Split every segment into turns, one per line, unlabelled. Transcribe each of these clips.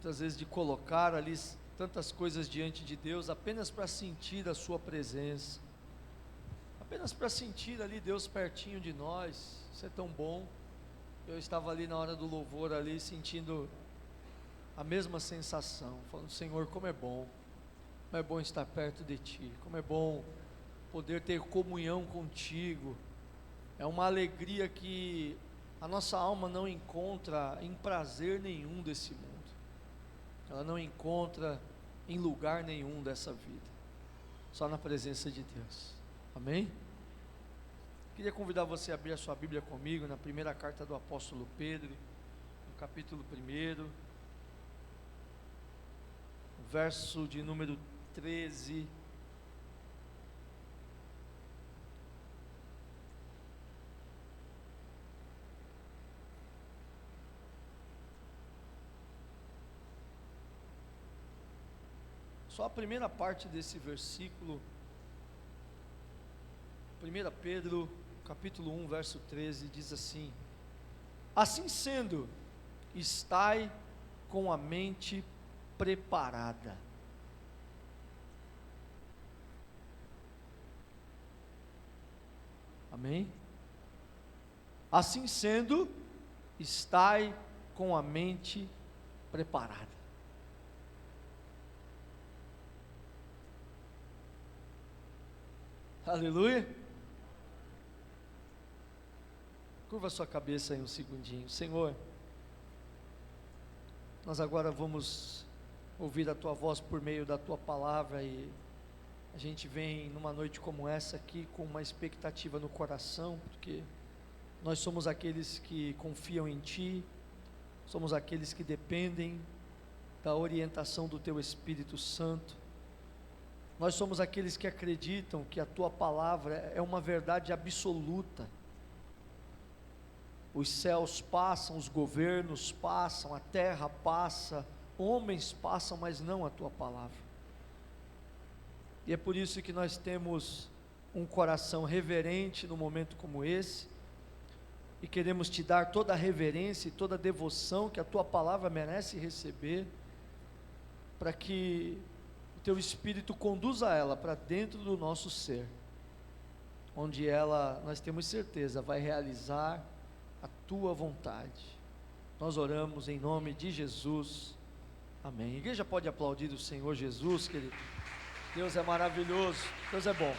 muitas vezes de colocar ali tantas coisas diante de Deus, apenas para sentir a sua presença, apenas para sentir ali Deus pertinho de nós. Isso é tão bom. Eu estava ali na hora do louvor ali, sentindo a mesma sensação, falando: Senhor, como é bom estar perto de Ti, como é bom poder ter comunhão contigo. É uma alegria que a nossa alma não encontra em prazer nenhum desse mundo, ela não encontra em lugar nenhum dessa vida, só na presença de Deus. Amém? Queria convidar você a abrir a sua Bíblia comigo na primeira carta do apóstolo Pedro, no capítulo 1, verso de número 13. Só a primeira parte desse versículo, 1 Pedro, capítulo 1, verso 13, diz assim: assim sendo, estai com a mente preparada. Amém? Assim sendo, estai com a mente preparada. Aleluia. Curva sua cabeça aí um segundinho. Senhor, nós agora vamos ouvir a Tua voz por meio da Tua palavra, e a gente vem numa noite como essa aqui com uma expectativa no coração, porque nós somos aqueles que confiam em Ti, somos aqueles que dependem da orientação do Teu Espírito Santo. Nós somos aqueles que acreditam que a Tua palavra é uma verdade absoluta. Os céus passam, os governos passam, a terra passa, homens passam, mas não a Tua palavra. E é por isso que nós temos um coração reverente no momento como esse, e queremos Te dar toda a reverência e toda a devoção que a Tua palavra merece receber, para que Teu Espírito conduza ela para dentro do nosso ser, onde ela, nós temos certeza, vai realizar a Tua vontade. Nós oramos em nome de Jesus, amém. A igreja pode aplaudir o Senhor Jesus, querido. Deus é maravilhoso, Deus é bom.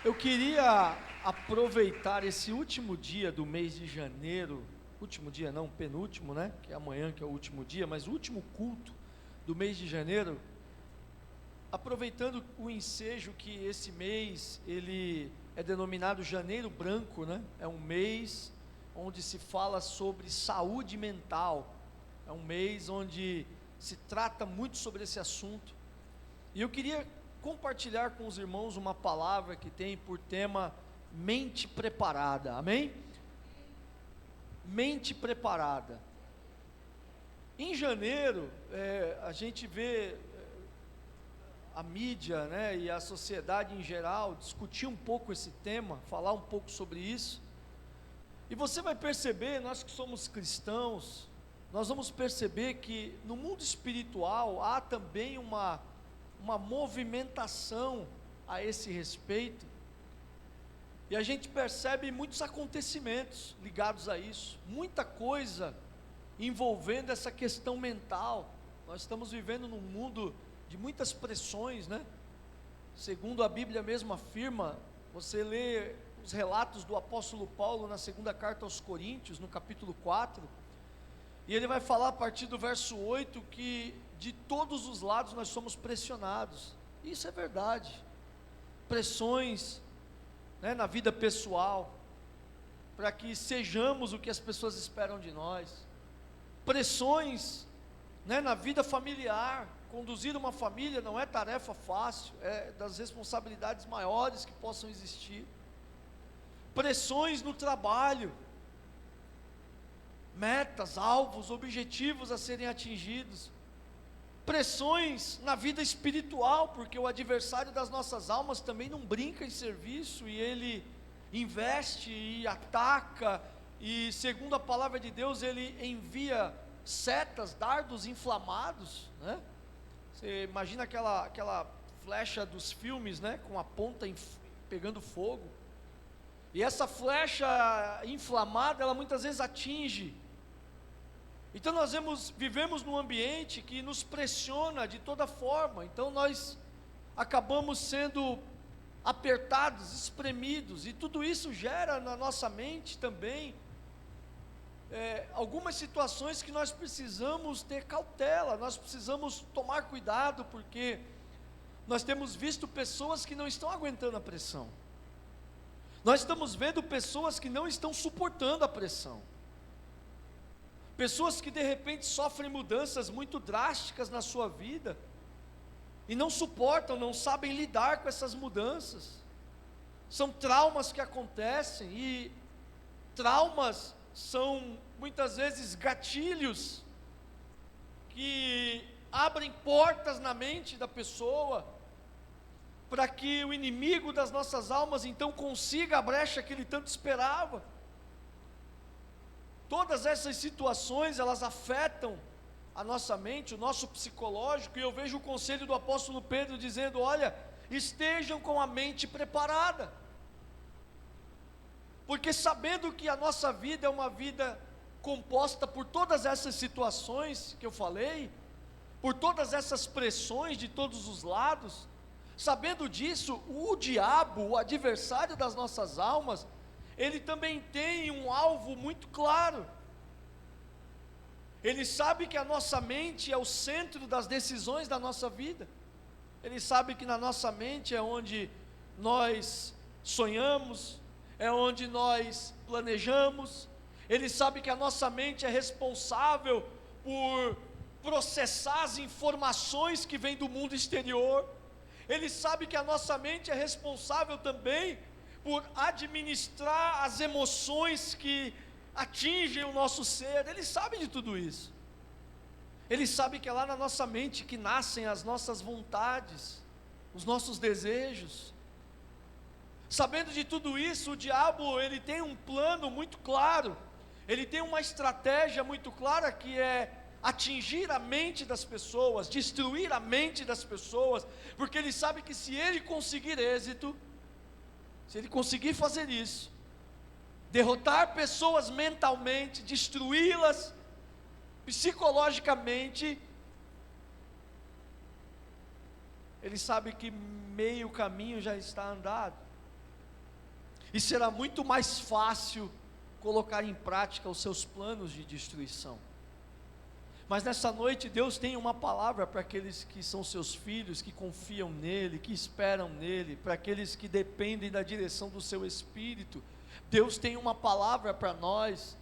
Eu queria aproveitar esse último dia do mês de janeiro, último dia não, penúltimo, né, que é amanhã que é o último dia, mas o último culto do mês de janeiro, aproveitando o ensejo que esse mês, ele é denominado Janeiro Branco, né? É um mês onde se fala sobre saúde mental, é um mês onde se trata muito sobre esse assunto, e eu queria compartilhar com os irmãos uma palavra que tem por tema mente preparada, amém? Mente preparada. Em janeiro, a gente vê a mídia, né, e a sociedade em geral discutir um pouco esse tema, falar um pouco sobre isso, e você vai perceber, nós que somos cristãos, nós vamos perceber que no mundo espiritual há também uma movimentação a esse respeito, e a gente percebe muitos acontecimentos ligados a isso, muita coisa envolvendo essa questão mental. Nós estamos vivendo num mundo de muitas pressões, né? Segundo a Bíblia mesmo afirma, você lê os relatos do apóstolo Paulo na segunda carta aos Coríntios, no capítulo 4, e ele vai falar a partir do verso 8, que de todos os lados nós somos pressionados. Isso é verdade. Pressões, né, na vida pessoal, para que sejamos o que as pessoas esperam de nós. Pressões, né, na vida familiar. Conduzir uma família não é tarefa fácil, é das responsabilidades maiores que possam existir. Pressões no trabalho, metas, alvos, objetivos a serem atingidos. Pressões na vida espiritual, porque o adversário das nossas almas também não brinca em serviço, e ele investe e ataca e segundo a palavra de Deus, ele envia setas, dardos inflamados, né? Você imagina aquela flecha dos filmes, né? Com a ponta pegando fogo, e essa flecha inflamada, ela muitas vezes atinge. Então nós vivemos num ambiente que nos pressiona de toda forma, então nós acabamos sendo apertados, espremidos, e tudo isso gera na nossa mente também algumas situações que nós precisamos ter cautela, nós precisamos tomar cuidado, porque nós temos visto pessoas que não estão aguentando a pressão, nós estamos vendo pessoas que não estão suportando a pressão, pessoas que de repente sofrem mudanças muito drásticas na sua vida, e não suportam, não sabem lidar com essas mudanças. São traumas que acontecem, e traumas são muitas vezes gatilhos que abrem portas na mente da pessoa, para que o inimigo das nossas almas então consiga a brecha que ele tanto esperava. Todas essas situações, elas afetam a nossa mente, o nosso psicológico, e eu vejo o conselho do apóstolo Pedro dizendo: olha, estejam com a mente preparada, porque sabendo que a nossa vida é uma vida composta por todas essas situações que eu falei, por todas essas pressões de todos os lados, sabendo disso, o diabo, o adversário das nossas almas, ele também tem um alvo muito claro. Ele sabe que a nossa mente é o centro das decisões da nossa vida, ele sabe que na nossa mente é onde nós sonhamos, é onde nós planejamos, ele sabe que a nossa mente é responsável por processar as informações que vêm do mundo exterior, ele sabe que a nossa mente é responsável também por administrar as emoções que atingem o nosso ser, ele sabe de tudo isso, ele sabe que é lá na nossa mente que nascem as nossas vontades, os nossos desejos. Sabendo de tudo isso, o diabo, ele tem um plano muito claro, ele tem uma estratégia muito clara, que é atingir a mente das pessoas, destruir a mente das pessoas, porque ele sabe que se ele conseguir êxito, se ele conseguir fazer isso, derrotar pessoas mentalmente, destruí-las psicologicamente, ele sabe que meio caminho já está andado, e será muito mais fácil colocar em prática os seus planos de destruição. Mas nessa noite Deus tem uma palavra para aqueles que são seus filhos, que confiam nele, que esperam nele, para aqueles que dependem da direção do seu Espírito. Deus tem uma palavra para nós,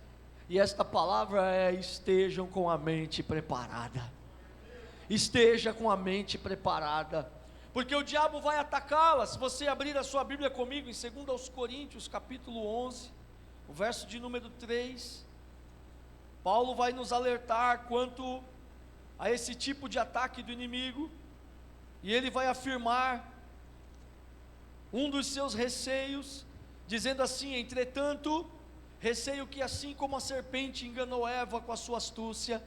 e esta palavra é: estejam com a mente preparada. Esteja com a mente preparada, porque o diabo vai atacá-la. Se você abrir a sua Bíblia comigo em 2 Coríntios capítulo 11, o verso de número 3, Paulo vai nos alertar quanto a esse tipo de ataque do inimigo, e ele vai afirmar um dos seus receios, dizendo assim: entretanto, receio que assim como a serpente enganou Eva com a sua astúcia,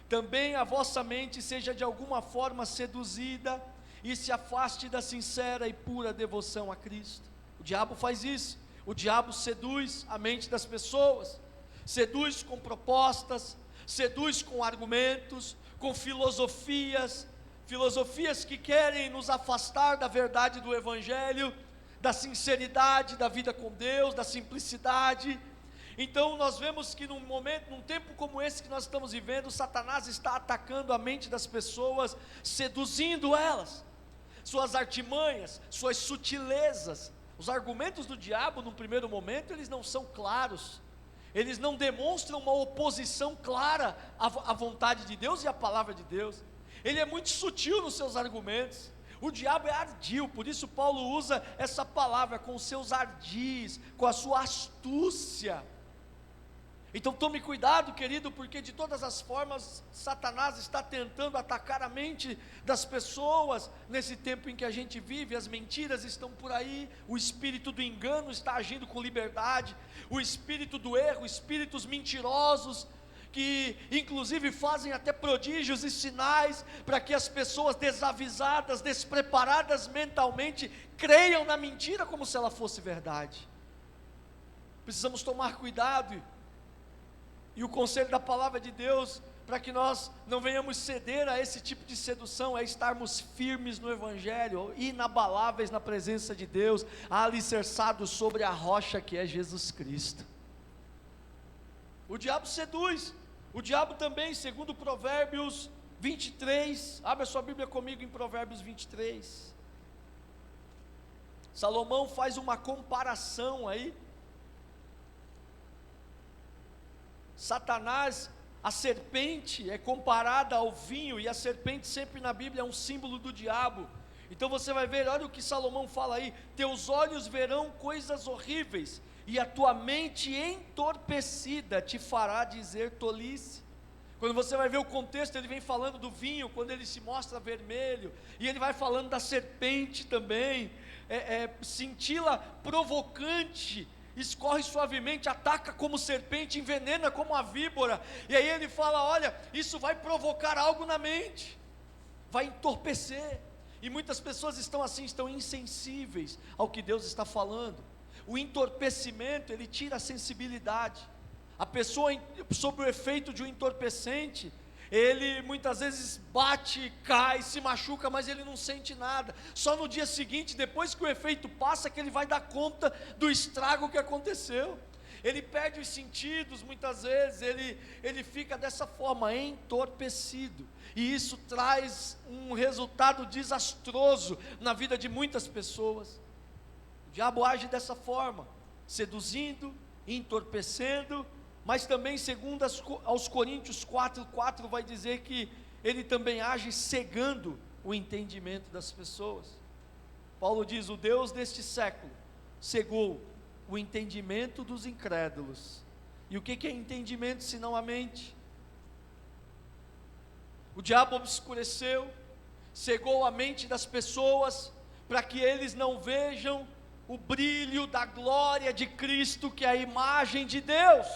também a vossa mente seja de alguma forma seduzida, e se afaste da sincera e pura devoção a Cristo. O diabo faz isso, o diabo seduz a mente das pessoas, seduz com propostas, seduz com argumentos, com filosofias que querem nos afastar da verdade do Evangelho, da sinceridade da vida com Deus, da simplicidade. Então nós vemos que num tempo como esse que nós estamos vivendo, Satanás está atacando a mente das pessoas, seduzindo elas, suas artimanhas, suas sutilezas. Os argumentos do diabo, num primeiro momento, eles não são claros, eles não demonstram uma oposição clara à vontade de Deus e à palavra de Deus. Ele é muito sutil nos seus argumentos. O diabo é ardil, por isso Paulo usa essa palavra, com os seus ardis, com a sua astúcia. Então tome cuidado, querido, porque de todas as formas Satanás está tentando atacar a mente das pessoas nesse tempo em que a gente vive. As mentiras estão por aí, o espírito do engano está agindo com liberdade, o espírito do erro, espíritos mentirosos, que inclusive fazem até prodígios e sinais, para que as pessoas desavisadas, despreparadas mentalmente, creiam na mentira como se ela fosse verdade. Precisamos tomar cuidado, e o conselho da palavra de Deus, para que nós não venhamos ceder a esse tipo de sedução, é estarmos firmes no Evangelho, inabaláveis na presença de Deus, alicerçados sobre a rocha que é Jesus Cristo. O diabo seduz, o diabo também, segundo Provérbios 23, abre a sua Bíblia comigo em Provérbios 23, Salomão faz uma comparação aí. Satanás, a serpente é comparada ao vinho, e a serpente sempre na Bíblia é um símbolo do diabo. Então você vai ver, olha o que Salomão fala aí: teus olhos verão coisas horríveis, e a tua mente entorpecida te fará dizer tolice. Quando você vai ver o contexto, ele vem falando do vinho, quando ele se mostra vermelho, e ele vai falando da serpente também, cintila provocante, escorre suavemente, ataca como serpente, envenena como a víbora. E aí ele fala: olha, isso vai provocar algo na mente, vai entorpecer. E muitas pessoas estão assim, estão insensíveis ao que Deus está falando. O entorpecimento, ele tira a sensibilidade. A pessoa, sob o efeito de um entorpecente, ele muitas vezes bate, cai, se machuca, mas ele não sente nada. Só no dia seguinte, depois que o efeito passa, que ele vai dar conta do estrago que aconteceu. Ele perde os sentidos, muitas vezes, ele fica dessa forma, entorpecido. E isso traz um resultado desastroso na vida de muitas pessoas. O diabo age dessa forma, seduzindo, entorpecendo, mas também, segundo aos Coríntios 4:4, vai dizer que ele também age cegando o entendimento das pessoas. Paulo diz: o Deus deste século cegou o entendimento dos incrédulos. E o que é entendimento senão a mente? O diabo obscureceu, cegou a mente das pessoas, para que eles não vejam o brilho da glória de Cristo, que é a imagem de Deus.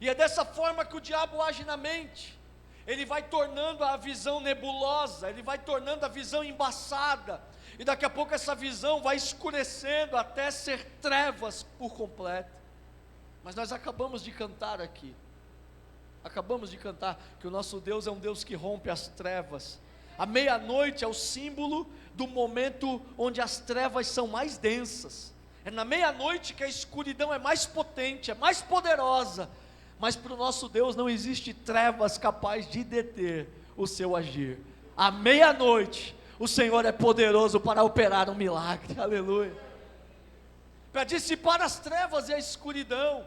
E é dessa forma que o diabo age na mente. Ele vai tornando a visão nebulosa, ele vai tornando a visão embaçada, e daqui a pouco essa visão vai escurecendo até ser trevas por completo. Mas nós acabamos de cantar aqui, que o nosso Deus é um Deus que rompe as trevas. A meia-noite é o símbolo do momento onde as trevas são mais densas. É na meia-noite que a escuridão é mais potente, é mais poderosa. Mas para o nosso Deus não existe trevas capaz de deter o seu agir. À meia-noite, o Senhor é poderoso para operar um milagre, aleluia, para dissipar as trevas e a escuridão,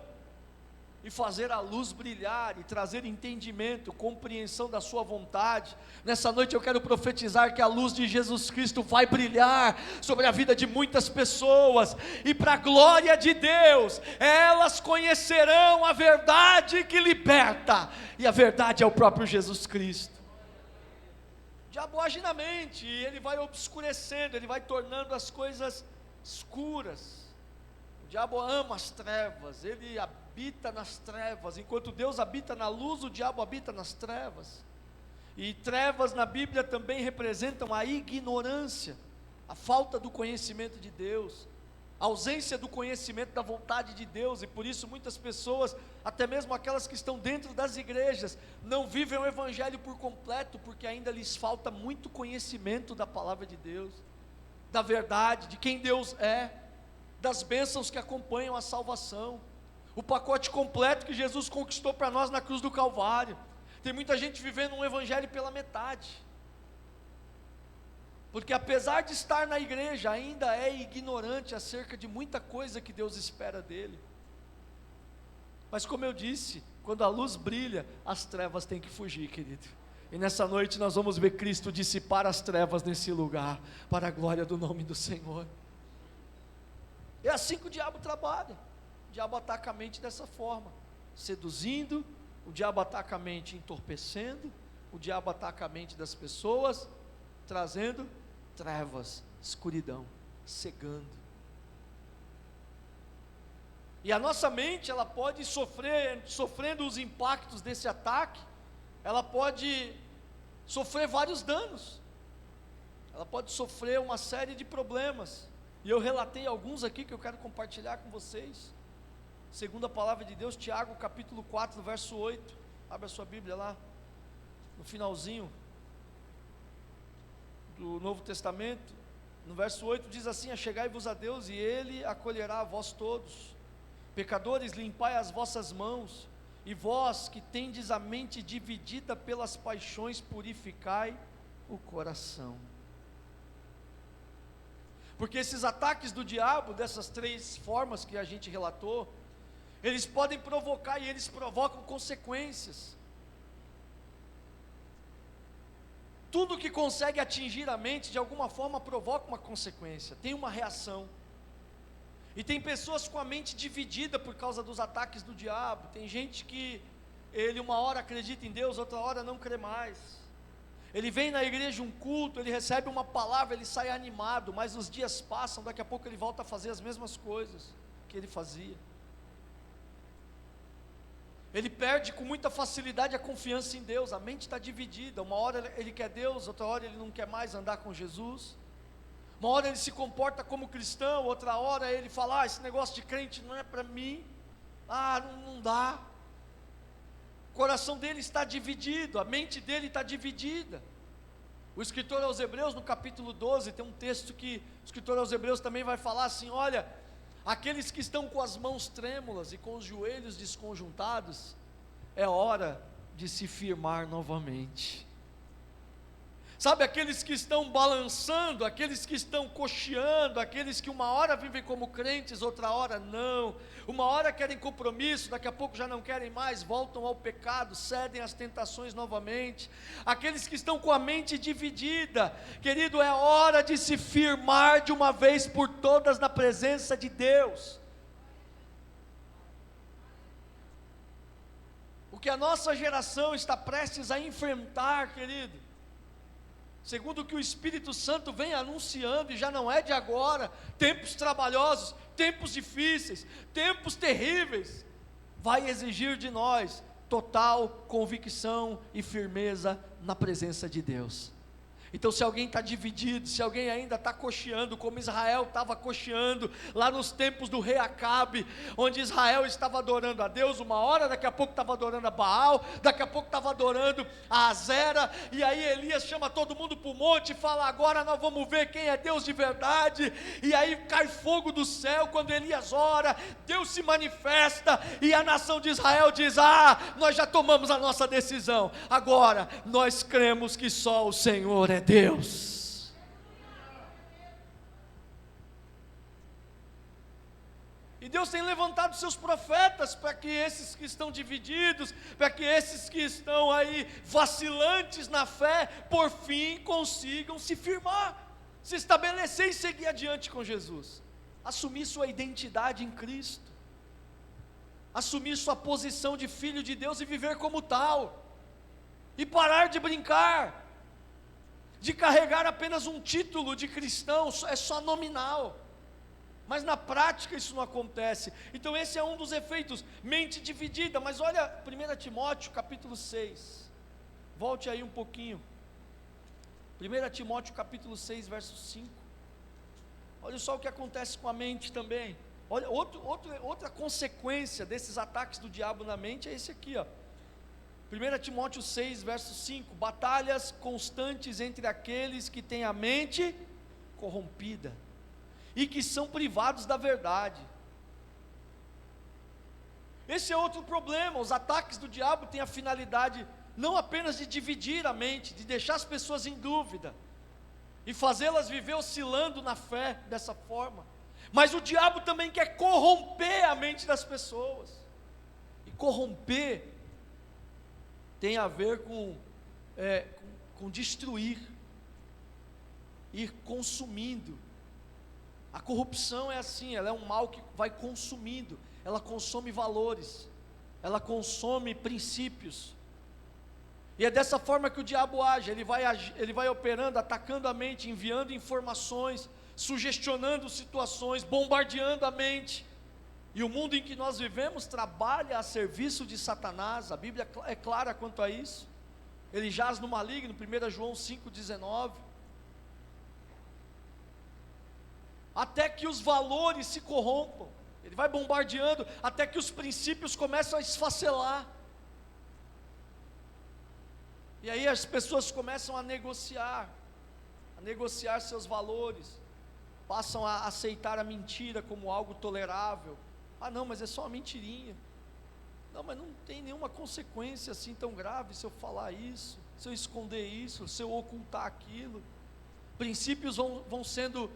e fazer a luz brilhar, e trazer entendimento, compreensão da sua vontade. Nessa noite eu quero profetizar que a luz de Jesus Cristo vai brilhar sobre a vida de muitas pessoas, e para a glória de Deus, elas conhecerão a verdade que liberta, e a verdade é o próprio Jesus Cristo. O diabo age na mente, e ele vai obscurecendo, ele vai tornando as coisas escuras. O diabo ama as trevas, ele habita nas trevas. Enquanto Deus habita na luz, o diabo habita nas trevas. E trevas na Bíblia também representam a ignorância, a falta do conhecimento de Deus, a ausência do conhecimento da vontade de Deus. E por isso muitas pessoas, até mesmo aquelas que estão dentro das igrejas, não vivem o Evangelho por completo, porque ainda lhes falta muito conhecimento da palavra de Deus, da verdade, de quem Deus é, das bênçãos que acompanham a salvação, o pacote completo que Jesus conquistou para nós na cruz do Calvário. Tem muita gente vivendo um evangelho pela metade, porque apesar de estar na igreja, ainda é ignorante acerca de muita coisa que Deus espera dele. Mas como eu disse, quando a luz brilha, as trevas têm que fugir, querido. E nessa noite nós vamos ver Cristo dissipar as trevas nesse lugar, para a glória do nome do Senhor. É assim que o diabo trabalha. O diabo ataca a mente dessa forma, seduzindo, o diabo ataca a mente entorpecendo, o diabo ataca a mente das pessoas, trazendo trevas, escuridão, cegando. E a nossa mente, ela pode sofrendo os impactos desse ataque, ela pode sofrer vários danos, ela pode sofrer uma série de problemas, e eu relatei alguns aqui que eu quero compartilhar com vocês. Segundo a palavra de Deus, Tiago capítulo 4, verso 8, abre a sua Bíblia lá, no finalzinho do Novo Testamento, no verso 8 diz assim: achegai-vos a Deus e Ele acolherá a vós todos. Pecadores, limpai as vossas mãos, e vós que tendes a mente dividida pelas paixões, purificai o coração. Porque esses ataques do diabo, dessas três formas que a gente relatou, eles podem provocar e eles provocam consequências. Tudo que consegue atingir a mente, de alguma forma provoca uma consequência, tem uma reação. E tem pessoas com a mente dividida por causa dos ataques do diabo. Tem gente que ele uma hora acredita em Deus, outra hora não crê mais. Ele vem na igreja um culto, ele recebe uma palavra, ele sai animado, mas os dias passam, daqui a pouco ele volta a fazer as mesmas coisas que ele fazia. Ele perde com muita facilidade a confiança em Deus, a mente está dividida, uma hora ele quer Deus, outra hora ele não quer mais andar com Jesus. Uma hora ele se comporta como cristão, outra hora ele fala: esse negócio de crente não é para mim, não dá. O coração dele está dividido, a mente dele está dividida. O escritor aos Hebreus, no capítulo 12, tem um texto que o escritor aos Hebreus também vai falar assim: olha, aqueles que estão com as mãos trêmulas e com os joelhos desconjuntados, é hora de se firmar novamente. Sabe, aqueles que estão balançando, aqueles que estão cocheando, aqueles que uma hora vivem como crentes, outra hora não, uma hora querem compromisso, daqui a pouco já não querem mais, voltam ao pecado, cedem às tentações novamente. Aqueles que estão com a mente dividida, querido, é hora de se firmar de uma vez por todas na presença de Deus. O que a nossa geração está prestes a enfrentar, querido, segundo o que o Espírito Santo vem anunciando, e já não é de agora, tempos trabalhosos, tempos difíceis, tempos terríveis, vai exigir de nós total convicção e firmeza na presença de Deus. Então, se alguém está dividido, se alguém ainda está cocheando, como Israel estava cocheando, lá nos tempos do rei Acabe, onde Israel estava adorando a Deus, uma hora, daqui a pouco estava adorando a Baal, daqui a pouco estava adorando a Azera, e aí Elias chama todo mundo para o monte e fala: agora nós vamos ver quem é Deus de verdade, e aí cai fogo do céu, quando Elias ora, Deus se manifesta, e a nação de Israel diz: nós já tomamos a nossa decisão, agora nós cremos que só o Senhor é Deus. E Deus tem levantado seus profetas para que esses que estão divididos, para que esses que estão aí vacilantes na fé, por fim consigam se firmar, se estabelecer e seguir adiante com Jesus, assumir sua identidade em Cristo, assumir sua posição de filho de Deus e viver como tal, e parar de brincar de carregar apenas um título de cristão, é só nominal, mas na prática isso não acontece. Então esse é um dos efeitos, mente dividida. Mas olha 1 Timóteo capítulo 6, volte aí um pouquinho, 1 Timóteo capítulo 6, verso 5, olha só o que acontece com a mente também. Olha, outra consequência desses ataques do diabo na mente é esse aqui, 1 Timóteo 6, verso 5, batalhas constantes entre aqueles que têm a mente corrompida, e que são privados da verdade. Esse é outro problema, os ataques do diabo têm a finalidade, não apenas de dividir a mente, de deixar as pessoas em dúvida, e fazê-las viver oscilando na fé dessa forma, mas o diabo também quer corromper a mente das pessoas, e corromper tem a ver com destruir, ir consumindo. A corrupção é assim, ela é um mal que vai consumindo, ela consome valores, ela consome princípios. E é dessa forma que o diabo age, ele vai operando, atacando a mente, enviando informações, sugestionando situações, bombardeando a mente. E o mundo em que nós vivemos trabalha a serviço de Satanás, a Bíblia é clara quanto a isso. Ele jaz no maligno, 1 João 5,19. Até que os valores se corrompam, ele vai bombardeando, até que os princípios começam a esfacelar. E aí as pessoas começam a negociar seus valores, passam a aceitar a mentira como algo tolerável. Ah não, mas é só uma mentirinha. Não, mas não tem nenhuma consequência assim tão grave se eu falar isso, se eu esconder isso, se eu ocultar aquilo. Princípios vão sendo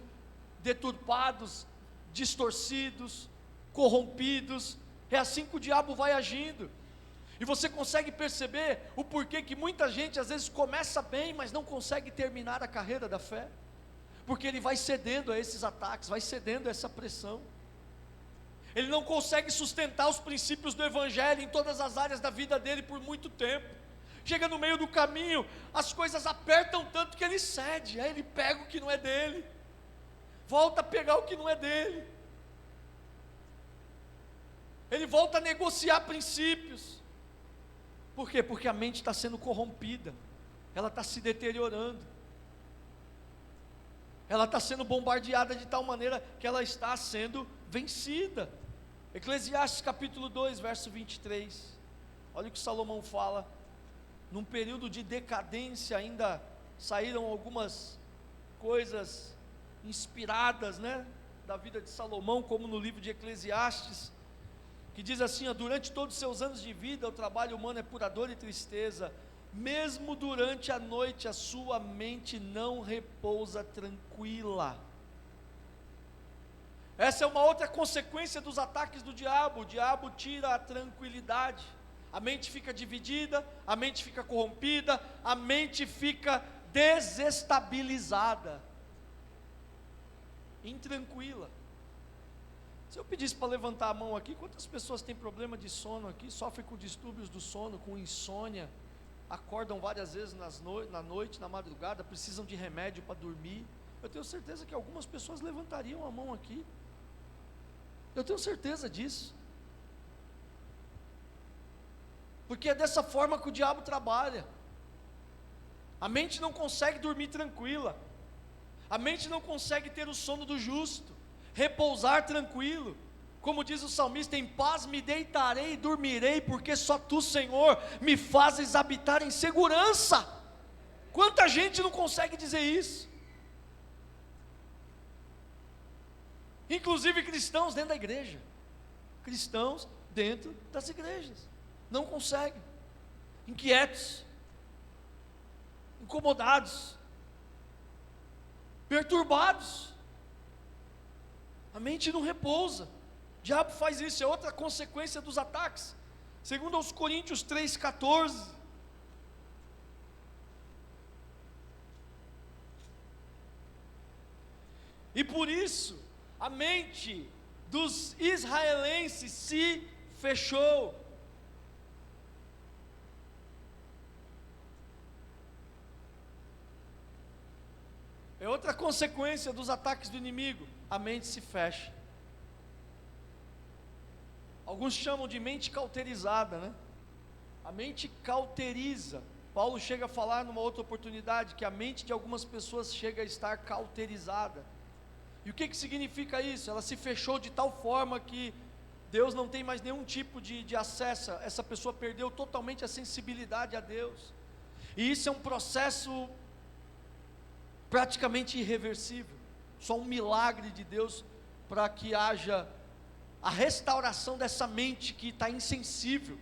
deturpados, distorcidos, corrompidos. É assim que o diabo vai agindo. E você consegue perceber o porquê que muita gente às vezes começa bem, mas não consegue terminar a carreira da fé, porque ele vai cedendo a esses ataques, vai cedendo a essa pressão. Ele não consegue sustentar os princípios do Evangelho em todas as áreas da vida dele por muito tempo. Chega no meio do caminho, as coisas apertam tanto que ele cede, aí ele pega o que não é dele, volta a pegar o que não é dele, ele volta a negociar princípios. Por quê? Porque a mente está sendo corrompida, ela está se deteriorando, ela está sendo bombardeada de tal maneira que ela está sendo vencida. Eclesiastes capítulo 2, verso 23, olha o que Salomão fala. Num período de decadência ainda saíram algumas coisas inspiradas, da vida de Salomão, como no livro de Eclesiastes, que diz assim: durante todos os seus anos de vida, o trabalho humano é pura dor e tristeza, mesmo durante a noite a sua mente não repousa tranquila. Essa é uma outra consequência dos ataques do diabo. O diabo tira a tranquilidade, a mente fica dividida, a mente fica corrompida, a mente fica desestabilizada, intranquila. Se eu pedisse para levantar a mão aqui, quantas pessoas têm problema de sono aqui, sofrem com distúrbios do sono, com insônia, acordam várias vezes na noite, na madrugada, precisam de remédio para dormir? Eu tenho certeza que algumas pessoas levantariam a mão aqui, eu tenho certeza disso, porque é dessa forma que o diabo trabalha. A mente não consegue dormir tranquila, a mente não consegue ter o sono do justo, repousar tranquilo. Como diz o salmista: em paz me deitarei e dormirei, porque só tu, Senhor, me fazes habitar em segurança. Quanta gente não consegue dizer isso? Inclusive cristãos dentro da igreja, cristãos dentro das igrejas, não conseguem, inquietos, incomodados, perturbados, a mente não repousa. O diabo faz isso, é outra consequência dos ataques. Segundo aos Coríntios 3,14, e por isso a mente dos israelenses se fechou. É outra consequência dos ataques do inimigo, a mente se fecha. Alguns chamam de mente cauterizada, A mente cauteriza. Paulo chega a falar numa outra oportunidade que a mente de algumas pessoas chega a estar cauterizada. E o que significa isso? Ela se fechou de tal forma que Deus não tem mais nenhum tipo de acesso. Essa pessoa perdeu totalmente a sensibilidade a Deus. E isso é um processo praticamente irreversível. Só um milagre de Deus para que haja a restauração dessa mente que está insensível.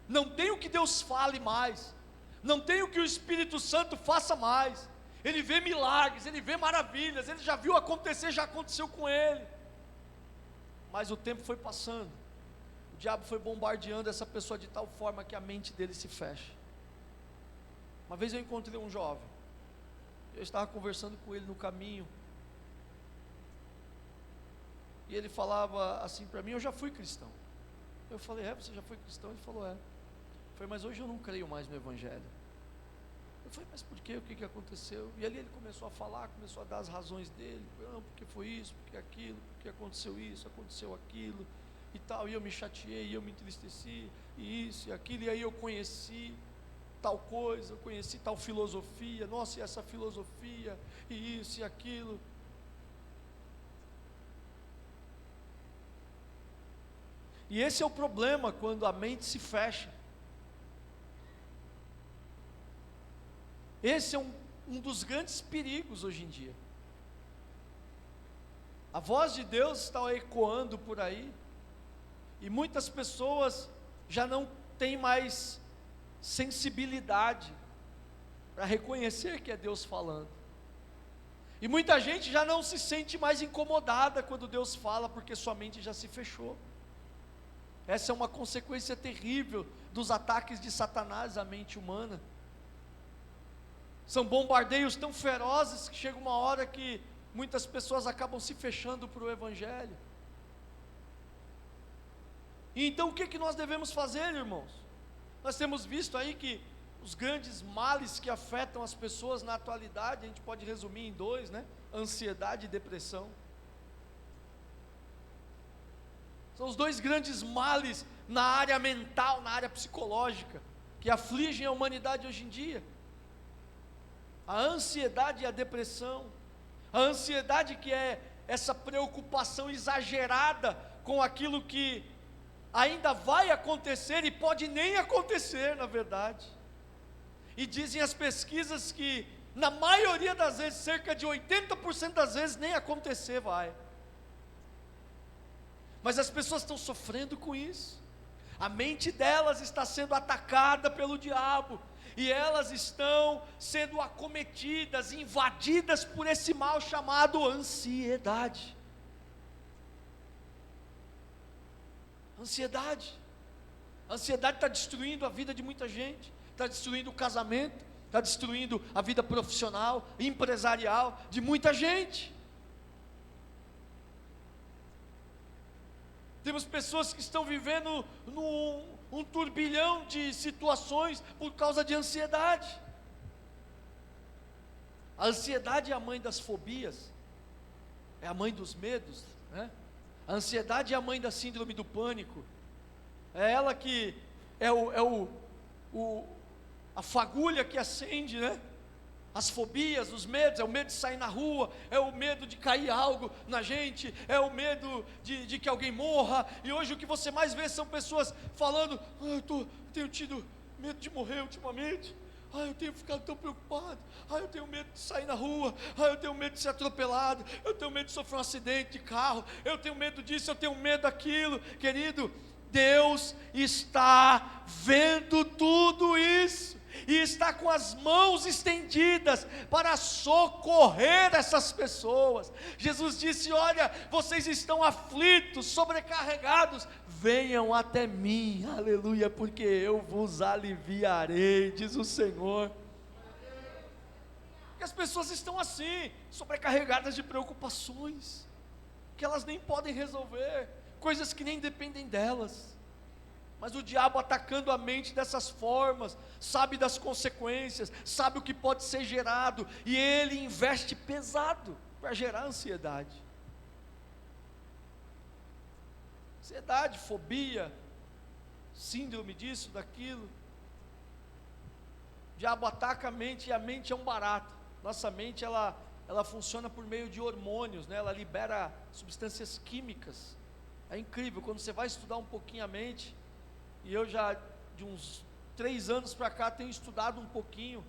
Não tem o que Deus fale mais, não tem o que o Espírito Santo faça mais. Ele vê milagres, ele vê maravilhas, ele já viu acontecer, já aconteceu com ele. Mas o tempo foi passando, o diabo foi bombardeando essa pessoa de tal forma que a mente dele se fecha. Uma vez eu encontrei um jovem, eu estava conversando com ele no caminho, e ele falava assim para mim: eu já fui cristão, Eu falei, você já foi cristão? Ele falou, Eu falei, mas hoje eu não creio mais no Evangelho. Eu falei, mas por quê? O que aconteceu? E ali ele começou a falar, começou a dar as razões dele. Não, porque foi isso, porque aquilo, porque aconteceu isso, aconteceu aquilo e tal. E eu me chateei, e eu me entristeci, e isso e aquilo. E aí eu conheci tal coisa, eu conheci tal filosofia. Nossa, e essa filosofia, e isso e aquilo. E esse é o problema quando a mente se fecha. Esse é um dos grandes perigos hoje em dia. A voz de Deus está ecoando por aí, e muitas pessoas já não têm mais sensibilidade para reconhecer que é Deus falando. E muita gente já não se sente mais incomodada quando Deus fala, porque sua mente já se fechou. Essa é uma consequência terrível dos ataques de Satanás à mente humana. São bombardeios tão ferozes que chega uma hora que muitas pessoas acabam se fechando para o Evangelho. E então o que nós devemos fazer, irmãos? Nós temos visto aí que os grandes males que afetam as pessoas na atualidade, a gente pode resumir em dois, né? Ansiedade e depressão. São os dois grandes males na área mental, na área psicológica, que afligem a humanidade hoje em dia. A ansiedade e a depressão. A ansiedade, que é essa preocupação exagerada com aquilo que ainda vai acontecer e pode nem acontecer, na verdade. E dizem as pesquisas que, na maioria das vezes, cerca de 80% das vezes, nem acontecer vai. Mas as pessoas estão sofrendo com isso. A mente delas está sendo atacada pelo diabo, e elas estão sendo acometidas, invadidas por esse mal chamado ansiedade. Ansiedade. A ansiedade está destruindo a vida de muita gente, está destruindo o casamento, está destruindo a vida profissional, empresarial de muita gente. Temos pessoas que estão vivendo um turbilhão de situações por causa de ansiedade. A ansiedade é a mãe das fobias, é a mãe dos medos, né? A ansiedade é a mãe da síndrome do pânico, é ela que a fagulha que acende, né? As fobias, os medos, é o medo de sair na rua, é o medo de cair algo na gente, é o medo de que alguém morra. E hoje o que você mais vê são pessoas falando: eu tenho tido medo de morrer ultimamente, eu tenho ficado tão preocupado, eu tenho medo de sair na rua, eu tenho medo de ser atropelado, eu tenho medo de sofrer um acidente de carro, eu tenho medo disso, eu tenho medo daquilo. Querido, Deus está vendo tudo isso, e está com as mãos estendidas para socorrer essas pessoas. Jesus disse: olha, vocês estão aflitos, sobrecarregados, venham até mim, aleluia, porque eu vos aliviarei, diz o Senhor. Porque as pessoas estão assim, sobrecarregadas de preocupações, que elas nem podem resolver, coisas que nem dependem delas. Mas o diabo, atacando a mente dessas formas, sabe das consequências, sabe o que pode ser gerado, e ele investe pesado para gerar ansiedade. Ansiedade, fobia, síndrome disso, daquilo. O diabo ataca a mente, e a mente é um barato. Nossa mente, ela funciona por meio de hormônios, né? Ela libera substâncias químicas. É incrível, quando você vai estudar um pouquinho a mente. E eu já, de uns 3 anos para cá, tenho estudado um pouquinho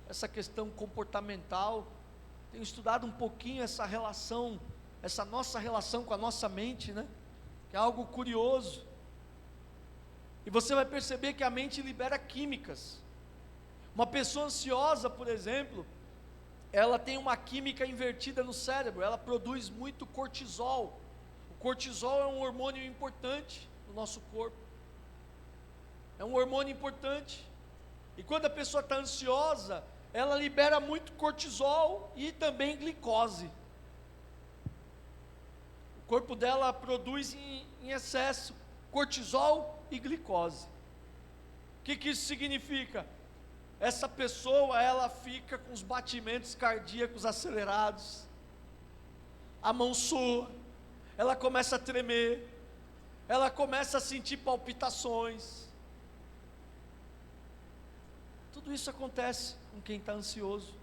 essa questão comportamental, tenho estudado um pouquinho essa relação, essa nossa relação com a nossa mente, né? Que é algo curioso. E você vai perceber que a mente libera químicas. Uma pessoa ansiosa, por exemplo, ela tem uma química invertida no cérebro, ela produz muito cortisol. O cortisol é um hormônio importante no nosso corpo. É um hormônio importante, e quando a pessoa está ansiosa, ela libera muito cortisol e também glicose. O corpo dela produz em excesso, cortisol e glicose. O que isso significa? Essa pessoa, ela fica com os batimentos cardíacos acelerados, a mão sua, ela começa a tremer, ela começa a sentir palpitações. Tudo isso acontece com quem está ansioso.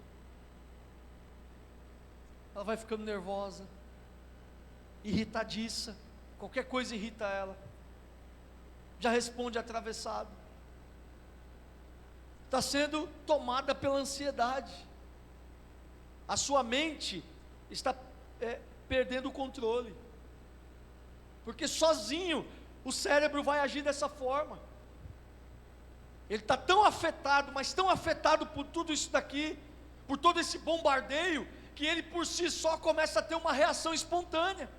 Ela vai ficando nervosa, irritadiça, qualquer coisa irrita ela, já responde atravessado, está sendo tomada pela ansiedade, a sua mente está perdendo o controle, porque sozinho o cérebro vai agir dessa forma. Ele está tão afetado, mas tão afetado por tudo isso daqui, por todo esse bombardeio, que ele por si só começa a ter uma reação espontânea.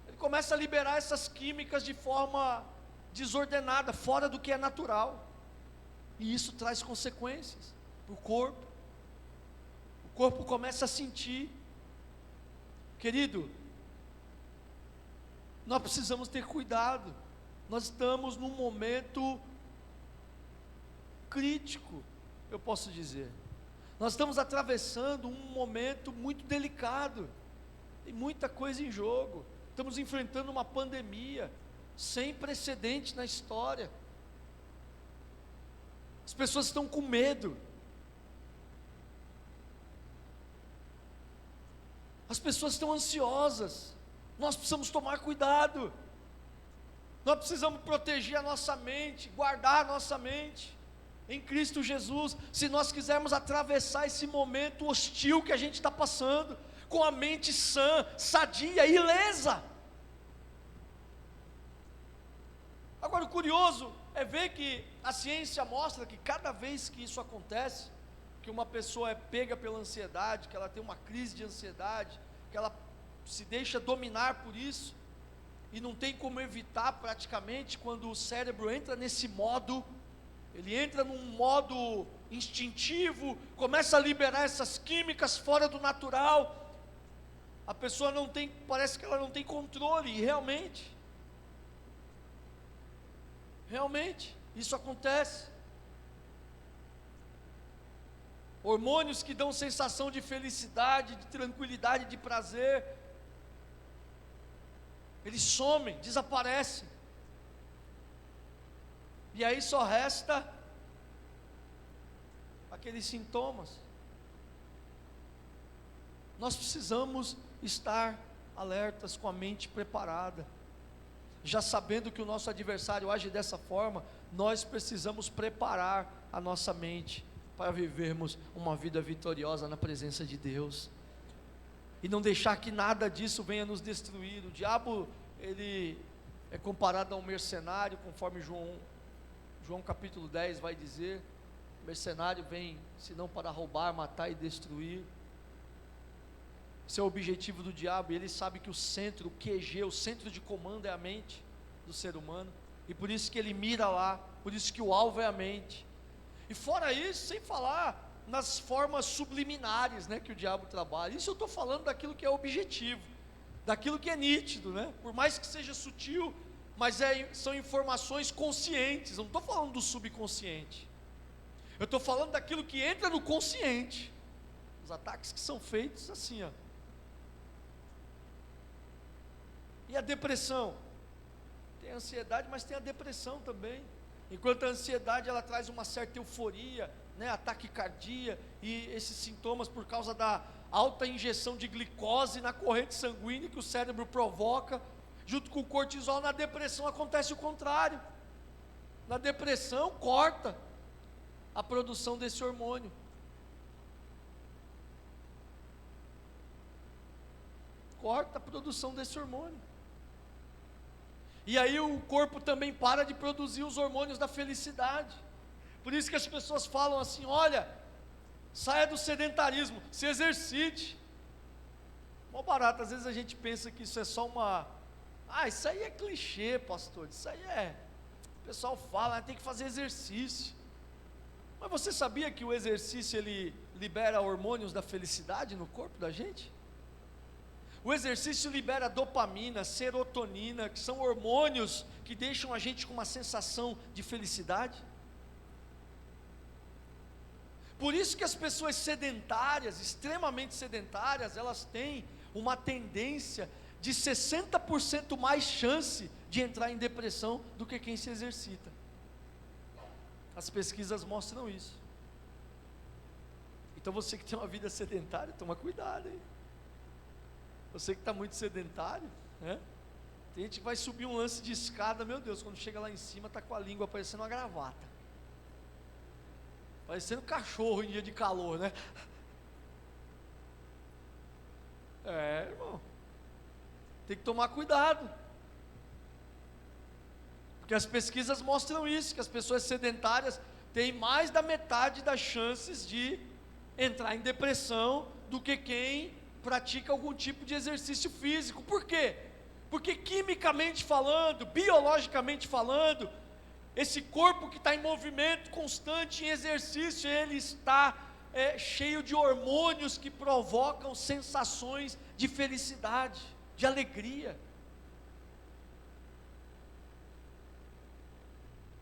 Ele começa a liberar essas químicas de forma desordenada, fora do que é natural. E isso traz consequências para o corpo. O corpo começa a sentir. Querido, nós precisamos ter cuidado. Nós estamos num momento crítico, eu posso dizer. Nós estamos atravessando um momento muito delicado, tem muita coisa em jogo, estamos enfrentando uma pandemia, sem precedente na história, as pessoas estão com medo, as pessoas estão ansiosas, nós precisamos tomar cuidado, nós precisamos proteger a nossa mente, guardar a nossa mente, em Cristo Jesus, se nós quisermos atravessar esse momento hostil que a gente está passando, com a mente sã, sadia e ilesa. Agora o curioso é ver que a ciência mostra que cada vez que isso acontece, que uma pessoa é pega pela ansiedade, que ela tem uma crise de ansiedade, que ela se deixa dominar por isso, e não tem como evitar praticamente, quando o cérebro entra nesse modo, ele entra num modo instintivo, começa a liberar essas químicas fora do natural, a pessoa não tem, parece que ela não tem controle, e realmente, isso acontece. Hormônios que dão sensação de felicidade, de tranquilidade, de prazer, eles somem, desaparecem, e aí só resta aqueles sintomas. Nós precisamos estar alertas, com a mente preparada, já sabendo que o nosso adversário age dessa forma, nós precisamos preparar a nossa mente para vivermos uma vida vitoriosa na presença de Deus, e não deixar que nada disso venha nos destruir. O diabo, ele é comparado a um mercenário, conforme João capítulo 10 vai dizer, o mercenário vem, senão para roubar, matar e destruir. Esse é o objetivo do diabo, e ele sabe que o centro, o QG, o centro de comando é a mente do ser humano, e por isso que ele mira lá, por isso que o alvo é a mente. E fora isso, sem falar nas formas subliminares, né, que o diabo trabalha. Isso eu estou falando daquilo que é objetivo, daquilo que é nítido, né? Por mais que seja sutil, mas são informações conscientes. Eu não estou falando do subconsciente, eu estou falando daquilo que entra no consciente, os ataques que são feitos assim, ó. E a depressão? Tem a ansiedade, mas tem a depressão também. Enquanto a ansiedade, ela traz uma certa euforia, né, ataque cardíaco, e esses sintomas por causa da alta injeção de glicose na corrente sanguínea que o cérebro provoca, junto com o cortisol. Na depressão acontece o contrário. Na depressão corta a produção desse hormônio. Corta a produção desse hormônio. E aí o corpo também para de produzir os hormônios da felicidade. Por isso que as pessoas falam assim: olha, saia do sedentarismo, se exercite. Mó barato, às vezes a gente pensa que isso é só isso aí é clichê, pastor, isso aí o pessoal fala, tem que fazer exercício. Mas você sabia que o exercício, ele libera hormônios da felicidade no corpo da gente? O exercício libera dopamina, serotonina, que são hormônios que deixam a gente com uma sensação de felicidade. Por isso que as pessoas sedentárias, extremamente sedentárias, elas têm uma tendência de 60% mais chance de entrar em depressão do que quem se exercita. As pesquisas mostram isso. Então você que tem uma vida sedentária, toma cuidado, hein? Você que está muito sedentário, né? Tem gente que vai subir um lance de escada, meu Deus, quando chega lá em cima está com a língua parecendo uma gravata, parecendo cachorro em dia de calor, né? Irmão, tem que tomar cuidado, porque as pesquisas mostram isso, que as pessoas sedentárias têm mais da metade das chances de entrar em depressão do que quem pratica algum tipo de exercício físico. Por quê? Porque quimicamente falando, biologicamente falando, esse corpo que está em movimento constante, em exercício, ele está cheio de hormônios que provocam sensações de felicidade, de alegria.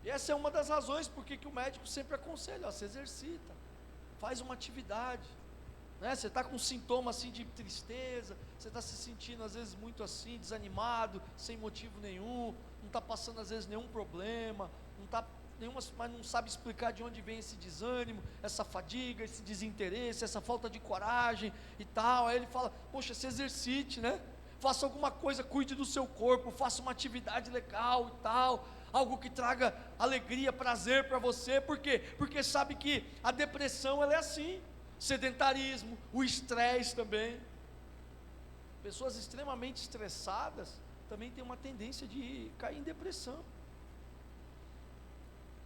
E essa é uma das razões porque que o médico sempre aconselha, se exercita, faz uma atividade, né? Você está com um sintoma assim de tristeza, você está se sentindo às vezes muito assim, desanimado, sem motivo nenhum, não está passando às vezes nenhum problema, mas não sabe explicar de onde vem esse desânimo, essa fadiga, esse desinteresse, essa falta de coragem e tal. Aí ele fala, poxa, se exercite, né? Faça alguma coisa, cuide do seu corpo, faça uma atividade legal e tal, algo que traga alegria, prazer para você. Por quê? Porque sabe que a depressão ela é assim, sedentarismo, o estresse também. Pessoas extremamente estressadas também têm uma tendência de cair em depressão.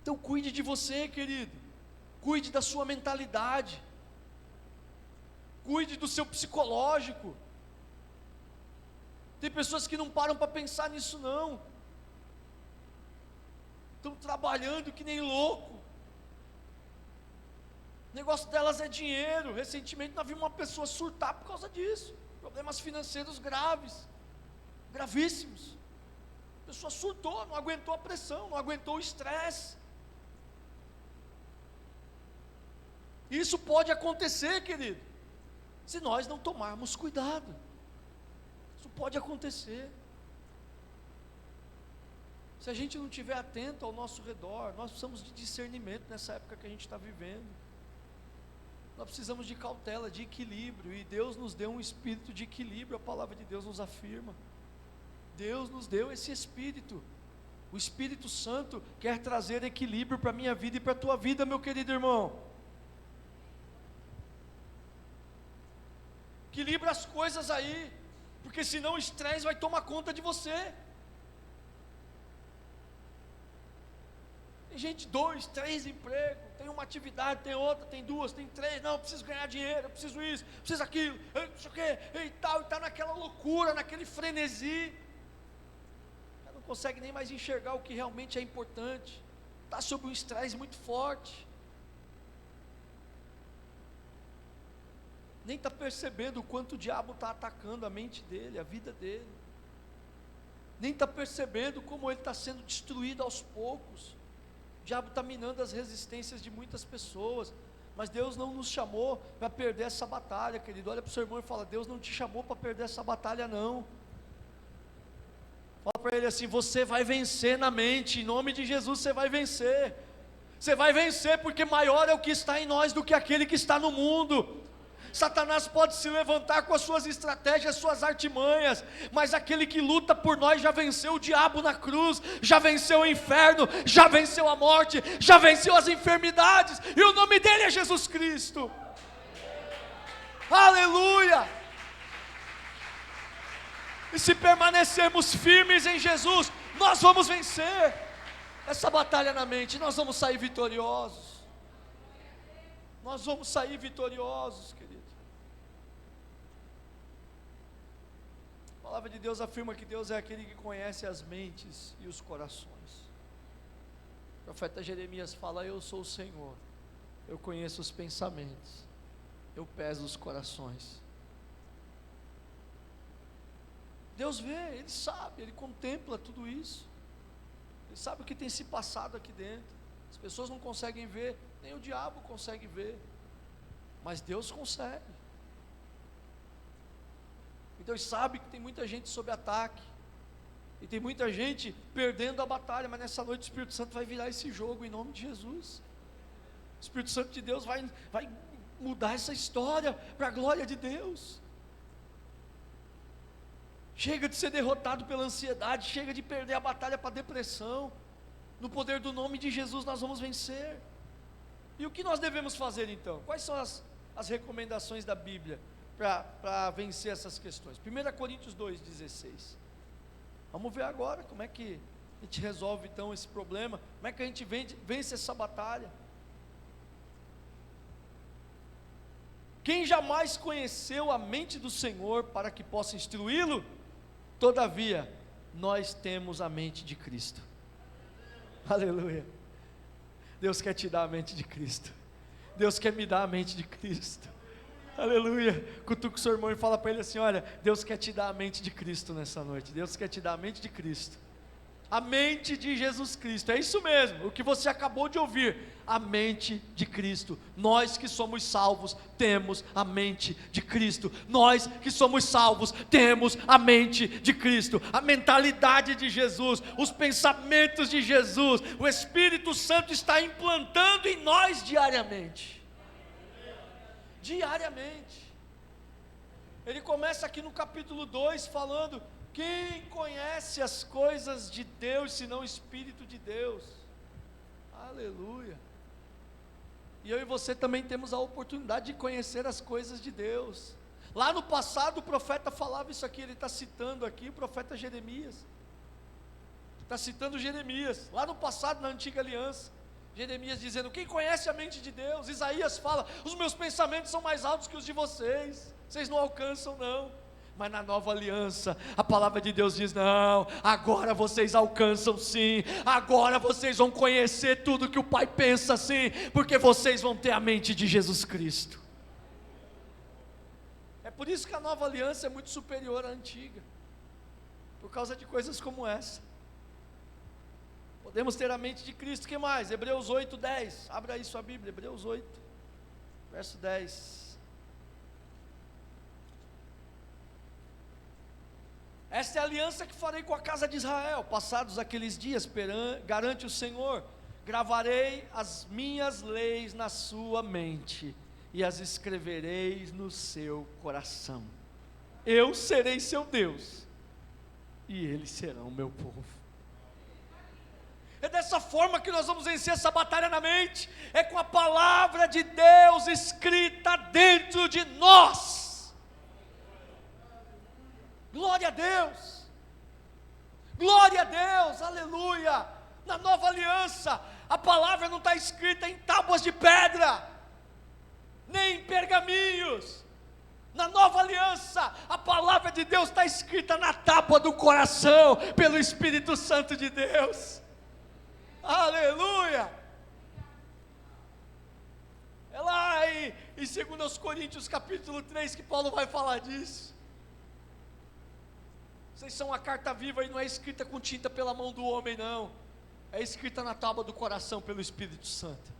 Então cuide de você, querido, cuide da sua mentalidade, cuide do seu psicológico. Tem pessoas que não param para pensar nisso não, estão trabalhando que nem louco, o negócio delas é dinheiro. Recentemente nós vimos uma pessoa surtar por causa disso, problemas financeiros gravíssimos, a pessoa surtou, não aguentou a pressão, não aguentou o estresse. Isso pode acontecer, querido, se nós não tomarmos cuidado. Isso pode acontecer. Se a gente não estiver atento ao nosso redor, nós precisamos de discernimento nessa época que a gente está vivendo. Nós precisamos de cautela, de equilíbrio, e Deus nos deu um espírito de equilíbrio, a palavra de Deus nos afirma. Deus nos deu esse espírito. O Espírito Santo quer trazer equilíbrio para a minha vida e para a tua vida, meu querido irmão. Equilibra as coisas aí, porque senão o estresse vai tomar conta de você. Tem gente, 2, 3 empregos, tem uma atividade, tem outra, tem 2, tem 3, não, eu preciso ganhar dinheiro, eu preciso isso, eu preciso aquilo, eu não sei o que, e está naquela loucura, naquele frenesi, não consegue nem mais enxergar o que realmente é importante, está sob um estresse muito forte, nem está percebendo o quanto o diabo está atacando a mente dele, a vida dele, nem está percebendo como ele está sendo destruído aos poucos. O diabo está minando as resistências de muitas pessoas, mas Deus não nos chamou para perder essa batalha, querido. Olha para o seu irmão e fala, Deus não te chamou para perder essa batalha não. Fala para ele assim, você vai vencer na mente, em nome de Jesus você vai vencer. Você vai vencer porque maior é o que está em nós do que aquele que está no mundo. Satanás pode se levantar com as suas estratégias, suas artimanhas, mas aquele que luta por nós já venceu o diabo na cruz, já venceu o inferno, já venceu a morte, já venceu as enfermidades, e o nome dele é Jesus Cristo. Aleluia! E se permanecermos firmes em Jesus, nós vamos vencer essa batalha na mente, nós vamos sair vitoriosos. Nós vamos sair vitoriosos, querido. A palavra de Deus afirma que Deus é aquele que conhece as mentes e os corações. O profeta Jeremias fala, eu sou o Senhor, eu conheço os pensamentos, eu peso os corações. Deus vê, Ele sabe, Ele contempla tudo isso. Ele sabe o que tem se passado aqui dentro. As pessoas não conseguem ver, nem o diabo consegue ver, mas Deus consegue. E Deus sabe que tem muita gente sob ataque, e tem muita gente perdendo a batalha, mas nessa noite o Espírito Santo vai virar esse jogo em nome de Jesus. O Espírito Santo de Deus vai mudar essa história para a glória de Deus. Chega de ser derrotado pela ansiedade, chega de perder a batalha para a depressão. No poder do nome de Jesus nós vamos vencer. E o que nós devemos fazer então? Quais são as recomendações da Bíblia para vencer essas questões? 1 Coríntios 2,16. Vamos ver agora como é que a gente resolve então esse problema, como é que a gente vence essa batalha. Quem jamais conheceu a mente do Senhor para que possa instruí-lo? Todavia, nós temos a mente de Cristo. Aleluia. Deus quer te dar a mente de Cristo. Deus quer me dar a mente de Cristo. Aleluia. Cutuca o seu irmão e fala para ele assim: olha, Deus quer te dar a mente de Cristo nessa noite. Deus quer te dar a mente de Cristo. A mente de Jesus Cristo, é isso mesmo, o que você acabou de ouvir, a mente de Cristo. Nós que somos salvos, temos a mente de Cristo. Nós que somos salvos, temos a mente de Cristo, a mentalidade de Jesus, os pensamentos de Jesus. O Espírito Santo está implantando em nós diariamente. Diariamente. Ele começa aqui no capítulo 2 falando: quem conhece as coisas de Deus, senão o Espírito de Deus? Aleluia. E eu e você também temos a oportunidade de conhecer as coisas de Deus. Lá no passado o profeta falava isso aqui, ele está citando aqui o profeta Jeremias. Está citando Jeremias, lá no passado, na antiga aliança. Jeremias dizendo: quem conhece a mente de Deus? Isaías fala: os meus pensamentos são mais altos que os de vocês, vocês não alcançam não. Mas na nova aliança, a palavra de Deus diz: não, agora vocês alcançam sim, agora vocês vão conhecer tudo que o Pai pensa sim, porque vocês vão ter a mente de Jesus Cristo. É por isso que a nova aliança é muito superior à antiga, por causa de coisas como essa. Podemos ter a mente de Cristo. O que mais? Hebreus 8, 10, abra aí sua Bíblia, Hebreus 8, verso 10. Esta é a aliança que farei com a casa de Israel, passados aqueles dias, garante o Senhor, gravarei as minhas leis na sua mente, e as escreverei no seu coração. Eu serei seu Deus, e eles serão meu povo. É dessa forma que nós vamos vencer essa batalha na mente, é com a palavra de Deus escrita dentro de nós. Glória a Deus, glória a Deus, aleluia. Na nova aliança, a palavra não está escrita em tábuas de pedra, nem em pergaminhos. Na nova aliança, a palavra de Deus está escrita na tábua do coração, pelo Espírito Santo de Deus, aleluia. É lá em 2 Coríntios capítulo 3 que Paulo vai falar disso. Vocês são a carta viva e não é escrita com tinta pela mão do homem não, é escrita na tábua do coração pelo Espírito Santo.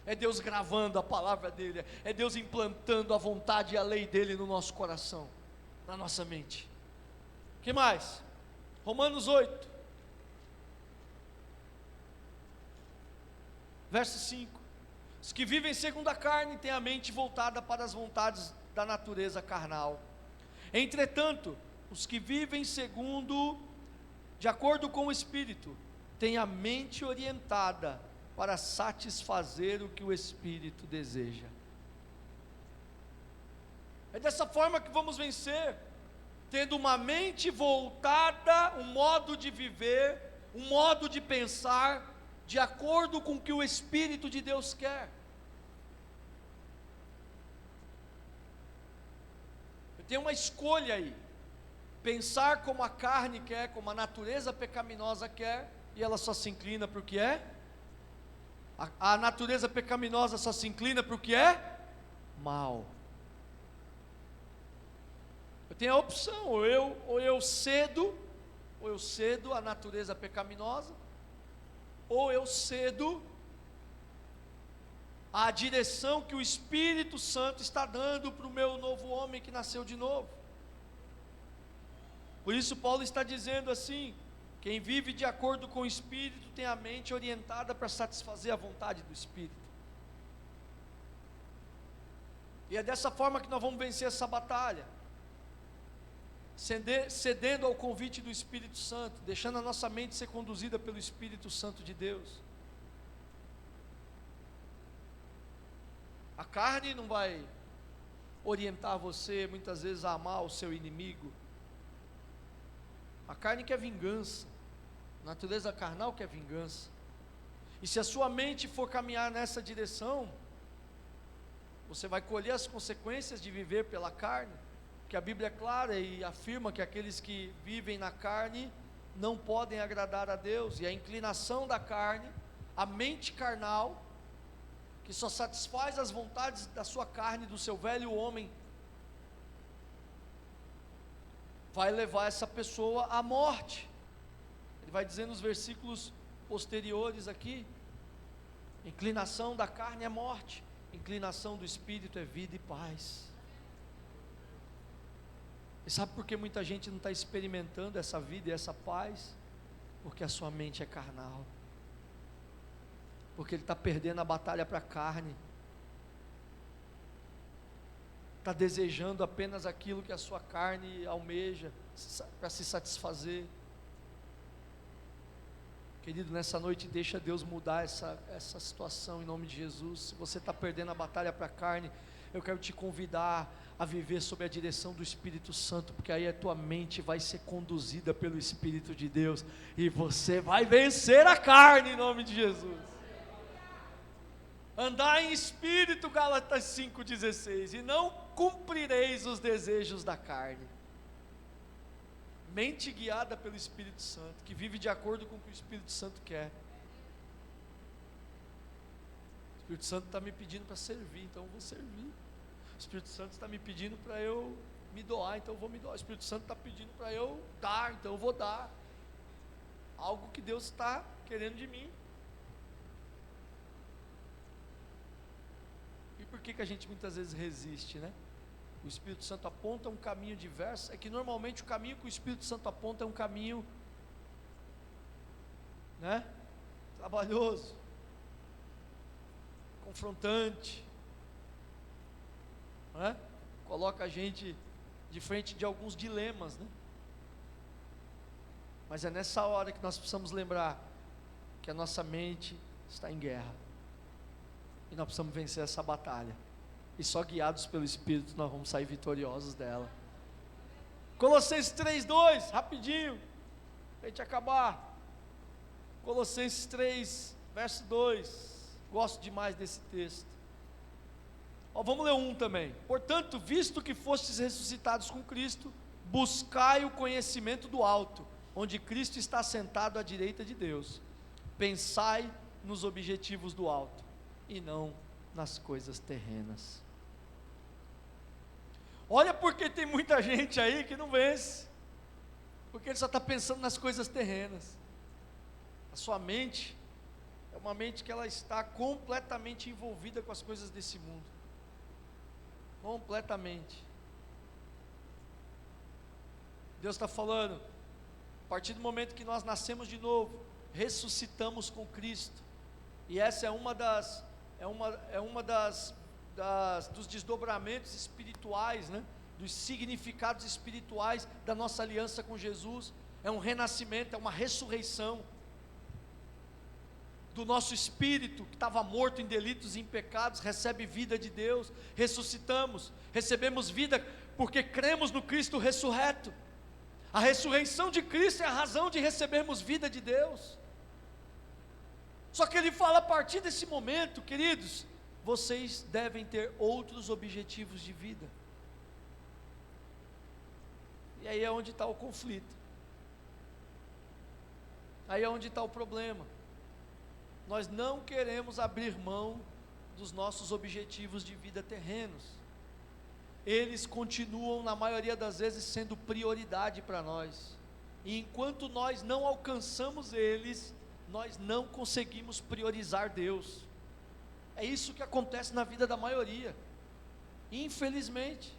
É Deus gravando a palavra dele, é Deus implantando a vontade e a lei dele no nosso coração, na nossa mente. O que mais? Romanos 8, verso 5. Os que vivem segundo a carne têm a mente voltada para as vontades da natureza carnal. Entretanto, os que vivem de acordo com o Espírito, têm a mente orientada para satisfazer o que o Espírito deseja. É dessa forma que vamos vencer, tendo uma mente voltada, um modo de viver, um modo de pensar, de acordo com o que o Espírito de Deus quer. Eu tenho uma escolha aí, pensar como a carne quer, como a natureza pecaminosa quer, e ela só se inclina para o que é? A natureza pecaminosa só se inclina para o que é? Mal. Eu tenho a opção, ou eu cedo à natureza pecaminosa, ou eu cedo à direção que o Espírito Santo está dando para o meu novo homem que nasceu de novo. Por isso Paulo está dizendo assim: quem vive de acordo com o Espírito tem a mente orientada para satisfazer a vontade do Espírito. E é dessa forma que nós vamos vencer essa batalha, cedendo ao convite do Espírito Santo, deixando a nossa mente ser conduzida pelo Espírito Santo de Deus. A carne não vai orientar você muitas vezes a amar o seu inimigo. A carne quer vingança, a natureza carnal quer vingança. E se a sua mente for caminhar nessa direção, você vai colher as consequências de viver pela carne, porque a Bíblia é clara e afirma que aqueles que vivem na carne não podem agradar a Deus, e a inclinação da carne, a mente carnal, que só satisfaz as vontades da sua carne, do seu velho homem, vai levar essa pessoa à morte. Ele vai dizer nos versículos posteriores aqui: inclinação da carne é morte, inclinação do Espírito é vida e paz. E sabe por que muita gente não está experimentando essa vida e essa paz? Porque a sua mente é carnal, porque ele está perdendo a batalha para a carne, está desejando apenas aquilo que a sua carne almeja, para se satisfazer. Querido, nessa noite deixa Deus mudar essa situação em nome de Jesus. Se você está perdendo a batalha para a carne, eu quero te convidar a viver sob a direção do Espírito Santo, porque aí a tua mente vai ser conduzida pelo Espírito de Deus, e você vai vencer a carne em nome de Jesus. Andar em espírito, Gálatas 5,16, e não cumprireis os desejos da carne. Mente guiada pelo Espírito Santo, que vive de acordo com o que o Espírito Santo quer. O Espírito Santo está me pedindo para servir, então eu vou servir. O Espírito Santo está me pedindo para eu me doar, então eu vou me doar. O Espírito Santo está pedindo para eu dar, então eu vou dar. Algo que Deus está querendo de mim. E por que a gente muitas vezes resiste, né? O Espírito Santo aponta um caminho diverso. É que normalmente o caminho que o Espírito Santo aponta é um caminho, né, trabalhoso, confrontante, né? Coloca a gente de frente de alguns dilemas, né? Mas é nessa hora que nós precisamos lembrar que a nossa mente está em guerra, e nós precisamos vencer essa batalha, e só guiados pelo Espírito nós vamos sair vitoriosos dela. Colossenses 3:2, rapidinho, para a gente acabar. Colossenses 3, verso 2, gosto demais desse texto. Vamos ler um também. Portanto, visto que fostes ressuscitados com Cristo, buscai o conhecimento do alto, onde Cristo está sentado à direita de Deus. Pensai nos objetivos do alto, e não nas coisas terrenas. Olha, porque tem muita gente aí que não vence, porque ele só está pensando nas coisas terrenas. A sua mente é uma mente que ela está completamente envolvida com as coisas desse mundo, completamente. Deus está falando, a partir do momento que nós nascemos de novo, ressuscitamos com Cristo, e essa é uma dos desdobramentos espirituais, né? Dos significados espirituais da nossa aliança com Jesus. É um renascimento, é uma ressurreição do nosso espírito que estava morto em delitos e em pecados, recebe vida de Deus. Ressuscitamos, recebemos vida porque cremos no Cristo ressurreto. A ressurreição de Cristo é a razão de recebermos vida de Deus. Só que ele fala, a partir desse momento, queridos, vocês devem ter outros objetivos de vida. E aí é onde está o conflito, aí é onde está o problema. Nós não queremos abrir mão dos nossos objetivos de vida terrenos. eles continuam, na maioria das vezes, sendo prioridade para nós. E enquanto nós não alcançamos eles, nós não conseguimos priorizar Deus. É isso que acontece na vida da maioria, infelizmente.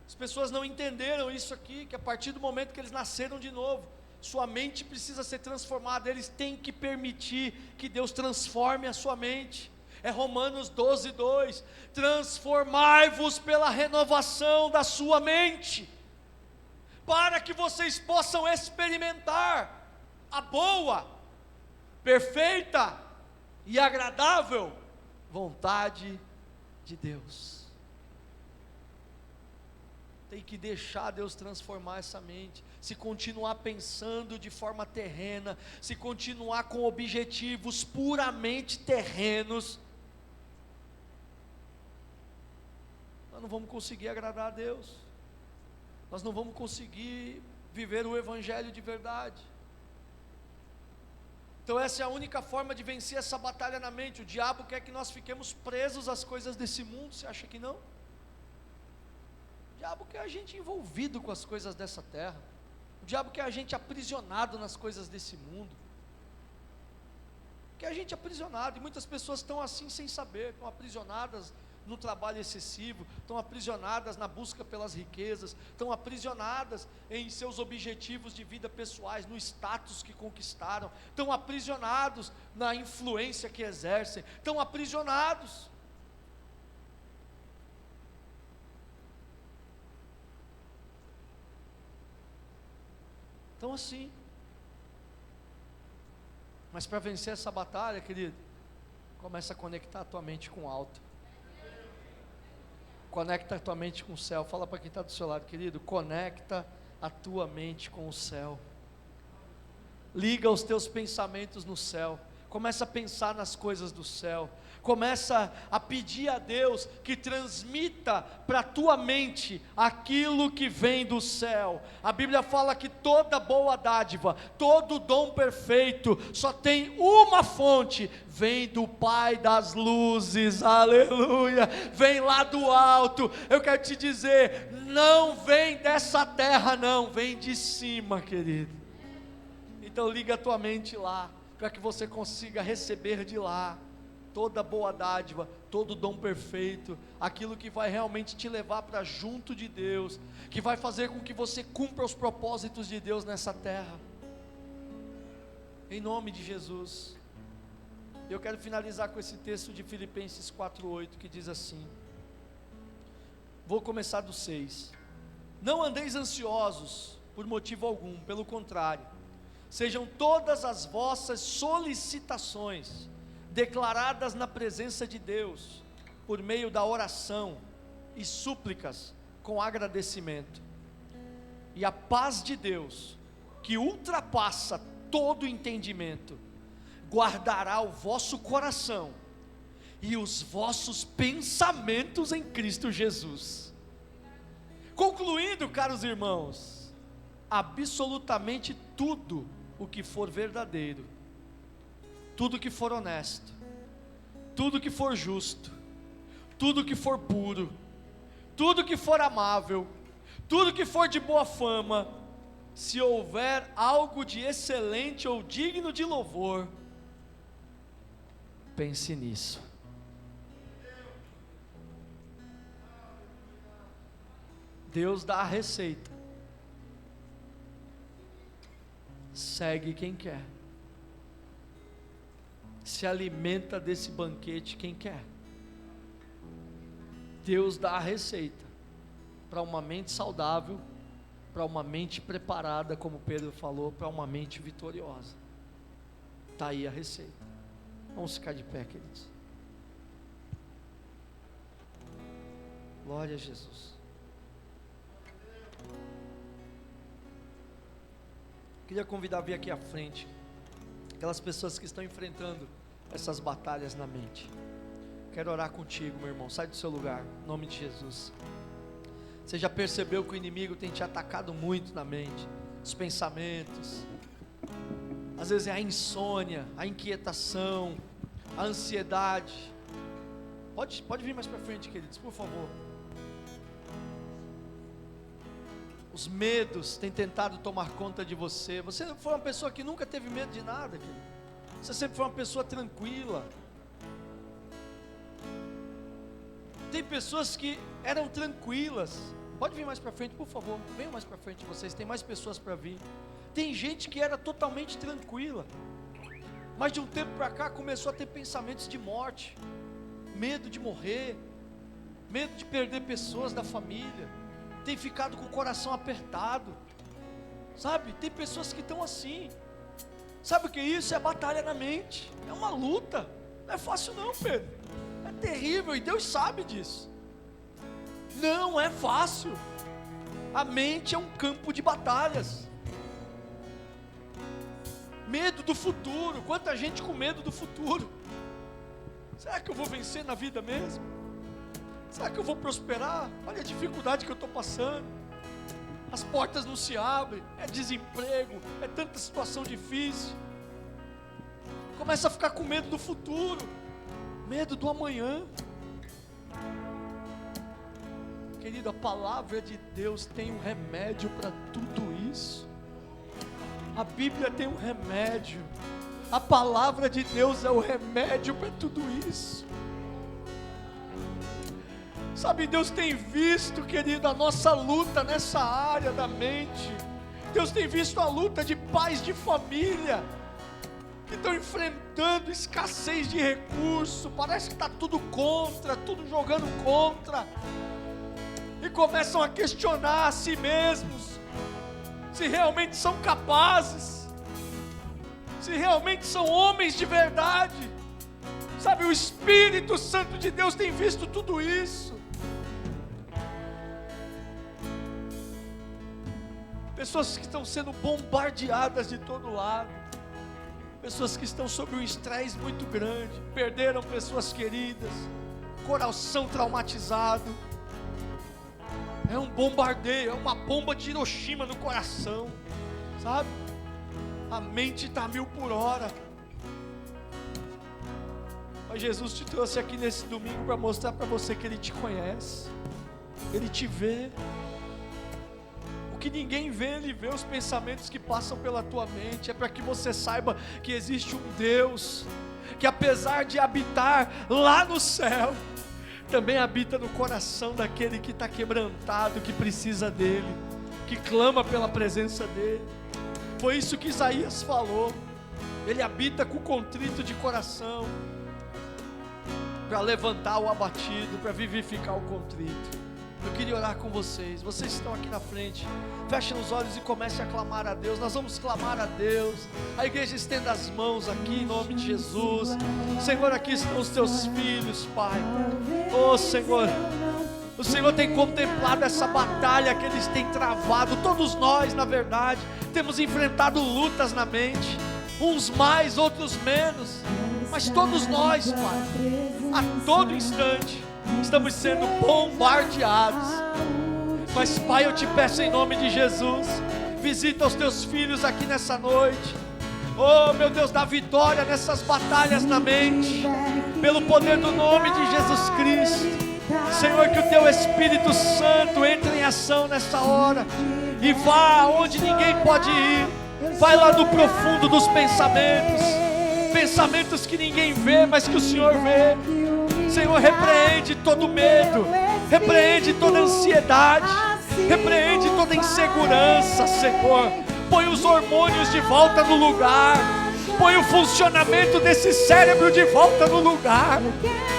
As pessoas não entenderam isso aqui, que a partir do momento que eles nasceram de novo, sua mente precisa ser transformada, eles têm que permitir que Deus transforme a sua mente. É Romanos 12:2, transformai-vos pela renovação da sua mente, para que vocês possam experimentar a boa, perfeita e agradável vontade de Deus. Tem que deixar Deus transformar essa mente. Se continuar pensando de forma terrena, se continuar com objetivos puramente terrenos, nós não vamos conseguir agradar a Deus, nós não vamos conseguir viver o Evangelho de verdade. Então essa é a única forma de vencer essa batalha na mente. O diabo quer que nós fiquemos presos às coisas desse mundo. Você acha que não? O diabo quer a gente envolvido com as coisas dessa terra. O diabo quer a gente aprisionado nas coisas desse mundo. Quer a gente aprisionado, e muitas pessoas estão assim sem saber, estão aprisionadas no trabalho excessivo, estão aprisionadas na busca pelas riquezas, estão aprisionadas em seus objetivos de vida pessoais, no status que conquistaram, estão aprisionados na influência que exercem, estão aprisionados. Então assim, mas para vencer essa batalha, querido, começa a conectar a tua mente com o alto, conecta a tua mente com o céu. Fala para quem está do seu lado, querido, conecta a tua mente com o céu, liga os teus pensamentos no céu, começa a pensar nas coisas do céu, começa a pedir a Deus que transmita para a tua mente aquilo que vem do céu. A Bíblia fala que toda boa dádiva, todo dom perfeito, só tem uma fonte, vem do Pai das luzes, aleluia, vem lá do alto. Eu quero te dizer, não vem dessa terra não, vem de cima, querido. Então liga a tua mente lá, para que você consiga receber de lá toda boa dádiva, todo dom perfeito, aquilo que vai realmente te levar para junto de Deus, que vai fazer com que você cumpra os propósitos de Deus nessa terra, em nome de Jesus. Eu quero finalizar com esse texto de Filipenses 4:8, que diz assim, vou começar do 6, não andeis ansiosos por motivo algum, pelo contrário, sejam todas as vossas solicitações declaradas na presença de Deus, por meio da oração e súplicas, com agradecimento, e a paz de Deus, que ultrapassa todo entendimento, guardará o vosso coração e os vossos pensamentos em Cristo Jesus. Concluindo, caros irmãos, absolutamente tudo o que for verdadeiro, tudo que for honesto, tudo que for justo, tudo que for puro, tudo que for amável, tudo que for de boa fama, se houver algo de excelente ou digno de louvor, pense nisso. Deus dá a receita, segue quem quer, se alimenta desse banquete quem quer. Deus dá a receita para uma mente saudável, para uma mente preparada, como Pedro falou, para uma mente vitoriosa. Está aí a receita. Vamos ficar de pé, queridos. Glória a Jesus. Queria convidar a vir aqui à frente aquelas pessoas que estão enfrentando essas batalhas na mente. Quero orar contigo, meu irmão. Sai do seu lugar, em nome de Jesus. Você já percebeu que o inimigo tem te atacado muito na mente, os pensamentos, às vezes é a insônia, a inquietação, a ansiedade, Pode vir mais para frente, queridos, por favor. Os medos têm tentado tomar conta de você. Você foi uma pessoa que nunca teve medo de nada, querido. Você sempre foi uma pessoa tranquila. Tem pessoas que eram tranquilas. Pode vir mais para frente, por favor. Venham mais para frente vocês, tem mais pessoas para vir. Tem gente que era totalmente tranquila, mas de um tempo para cá começou a ter pensamentos de morte, medo de morrer, medo de perder pessoas da família, tem ficado com o coração apertado, sabe? Tem pessoas que estão assim. Sabe o que é isso? É batalha na mente, é uma luta. Não é fácil não, Pedro, é terrível, e Deus sabe disso. Não é fácil. A mente é um campo de batalhas. Medo do futuro. Quanta gente com medo do futuro. Será que eu vou vencer na vida mesmo? Será que eu vou prosperar? Olha a dificuldade que eu estou passando. As portas não se abrem. É desemprego, é tanta situação difícil. Começa a ficar com medo do futuro, medo do amanhã. Querido, a palavra de Deus tem um remédio para tudo isso. A Bíblia tem um remédio. A palavra de Deus é o remédio para tudo isso. Sabe, Deus tem visto, querido, a nossa luta nessa área da mente. Deus tem visto a luta de pais de família que estão enfrentando escassez de recurso. Parece que está tudo contra, tudo jogando contra. E começam a questionar a si mesmos se realmente são capazes, se realmente são homens de verdade. Sabe, o Espírito Santo de Deus tem visto tudo isso. Pessoas que estão sendo bombardeadas de todo lado, pessoas que estão sob um estresse muito grande, perderam pessoas queridas, coração traumatizado. É um bombardeio, é uma bomba de Hiroshima no coração, sabe? A mente está 1000 por hora. Mas Jesus te trouxe aqui nesse domingo para mostrar para você que Ele te conhece, Ele te vê. O que ninguém vê, Ele vê os pensamentos que passam pela tua mente. É para que você saiba que existe um Deus, que apesar de habitar lá no céu, também habita no coração daquele que está quebrantado, que precisa dEle, que clama pela presença dEle. Foi isso que Isaías falou. Ele habita com contrito de coração, para levantar o abatido, para vivificar o contrito. Eu queria orar com vocês. Vocês estão aqui na frente, fechem os olhos e comecem a clamar a Deus. Nós vamos clamar a Deus. A igreja estenda as mãos aqui em nome de Jesus. Senhor, aqui estão os teus filhos, Pai. Oh Senhor, o Senhor tem contemplado essa batalha que eles têm travado. Todos nós, na verdade, temos enfrentado lutas na mente, uns mais, outros menos, mas todos nós, Pai, a todo instante estamos sendo bombardeados. Mas Pai, eu te peço em nome de Jesus, visita os teus filhos aqui nessa noite. Oh meu Deus, dá vitória nessas batalhas na mente, pelo poder do nome de Jesus Cristo. Senhor, que o teu Espírito Santo entre em ação nessa hora, e vá onde ninguém pode ir. Vai lá no profundo dos pensamentos, pensamentos que ninguém vê, mas que o Senhor vê. Senhor, repreende todo medo, repreende toda ansiedade, repreende toda insegurança, Senhor. Põe os hormônios de volta no lugar, põe o funcionamento desse cérebro de volta no lugar.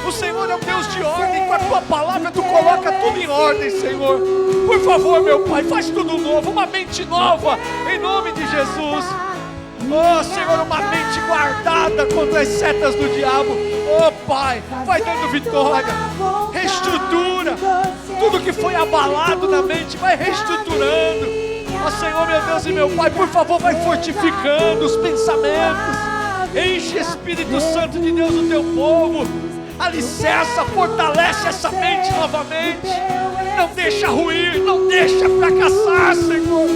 O Senhor é um Deus de ordem, com a tua palavra tu coloca tudo em ordem, Senhor. Por favor, meu Pai, faz tudo novo, uma mente nova, em nome de Jesus. Oh Senhor, uma mente guardada contra as setas do diabo. Oh Pai, vai dando vitória, reestrutura tudo que foi abalado na mente, vai reestruturando. Ó Senhor, meu Deus e meu Pai, por favor, vai fortificando os pensamentos. Enche, Espírito Santo de Deus, o teu povo. Alicerça, fortalece essa mente novamente. Não deixa ruir, não deixa fracassar, Senhor.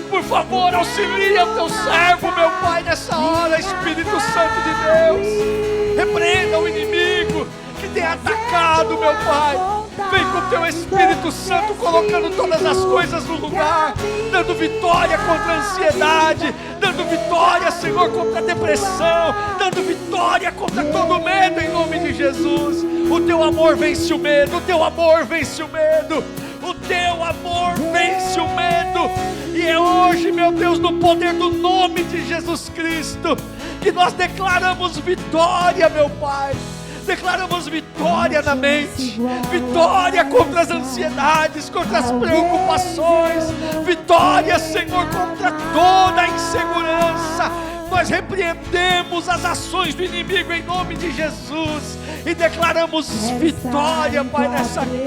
Por favor, auxilia o teu servo, meu Pai, nessa hora, Espírito Santo de Deus. Repreenda o inimigo que tem atacado, meu Pai. Vem com o teu Espírito Santo colocando todas as coisas no lugar, dando vitória contra a ansiedade, dando vitória, Senhor, contra a depressão, dando vitória contra todo medo em nome de Jesus. O teu amor vence o medo, o teu amor vence o medo, o teu amor vence o medo. E é hoje, meu Deus, no poder do nome de Jesus Cristo, que nós declaramos vitória, meu Pai. Declaramos vitória na mente, vitória contra as ansiedades, contra as preocupações, vitória, Senhor, contra toda a insegurança. Nós repreendemos as ações do inimigo em nome de Jesus e declaramos vitória, Pai,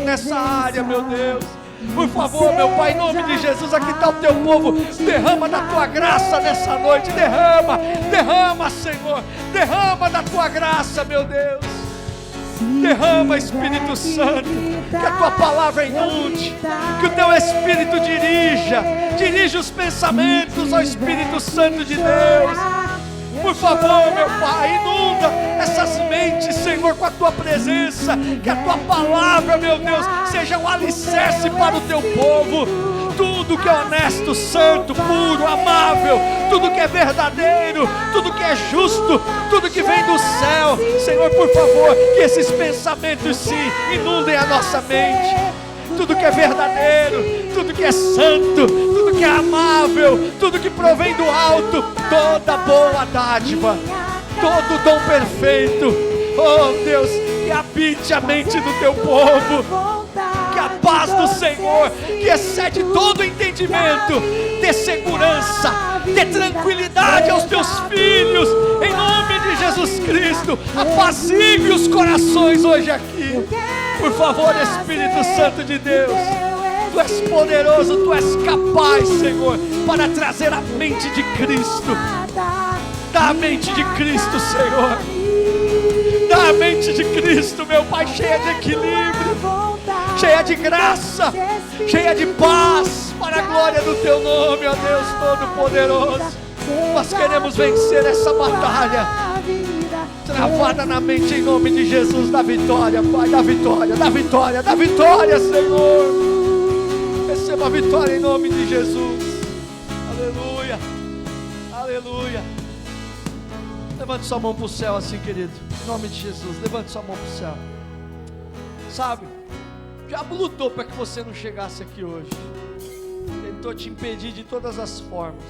nessa área, meu Deus. Por favor, meu Pai, em nome de Jesus, aqui está o teu povo. Derrama da tua graça nessa noite. Derrama, Senhor. Derrama da tua graça, meu Deus. Derrama, Espírito Santo. Que a tua palavra inunde. Que o teu Espírito dirija os pensamentos ao Espírito Santo de Deus. Por favor, meu Pai, inunda essas mentes, Senhor, com a tua presença. Que a tua palavra, meu Deus, seja um alicerce para o teu povo. Tudo que é honesto, santo, puro, amável, tudo que é verdadeiro, tudo que é justo, tudo que vem do céu, Senhor, por favor, que esses pensamentos sim inundem a nossa mente. Tudo que é verdadeiro, tudo que é santo, tudo que é amável, tudo que provém do alto, toda boa dádiva, todo dom perfeito, oh Deus, que habite a mente do teu povo. Que a paz do Senhor, que excede todo entendimento, dê segurança, dê tranquilidade aos teus filhos, em nome de Jesus Cristo. Apazigue os corações hoje aqui. Por favor, Espírito Santo de Deus, Tu és poderoso, Tu és capaz, Senhor, para trazer a mente de Cristo. Dá a mente de Cristo, Senhor. Dá a mente de Cristo, meu Pai, cheia de equilíbrio, cheia de graça, cheia de paz, para a glória do Teu nome, ó Deus Todo-Poderoso. Nós queremos vencer essa batalha travada na mente em nome de Jesus. Dá vitória, Pai, dá vitória, dá vitória, dá vitória, Senhor. Receba a vitória em nome de Jesus. Aleluia, aleluia. Levante sua mão para o céu assim, querido, em nome de Jesus. Levante sua mão para o céu. Sabe, o diabo lutou para que você não chegasse aqui hoje. Tentou te impedir de todas as formas,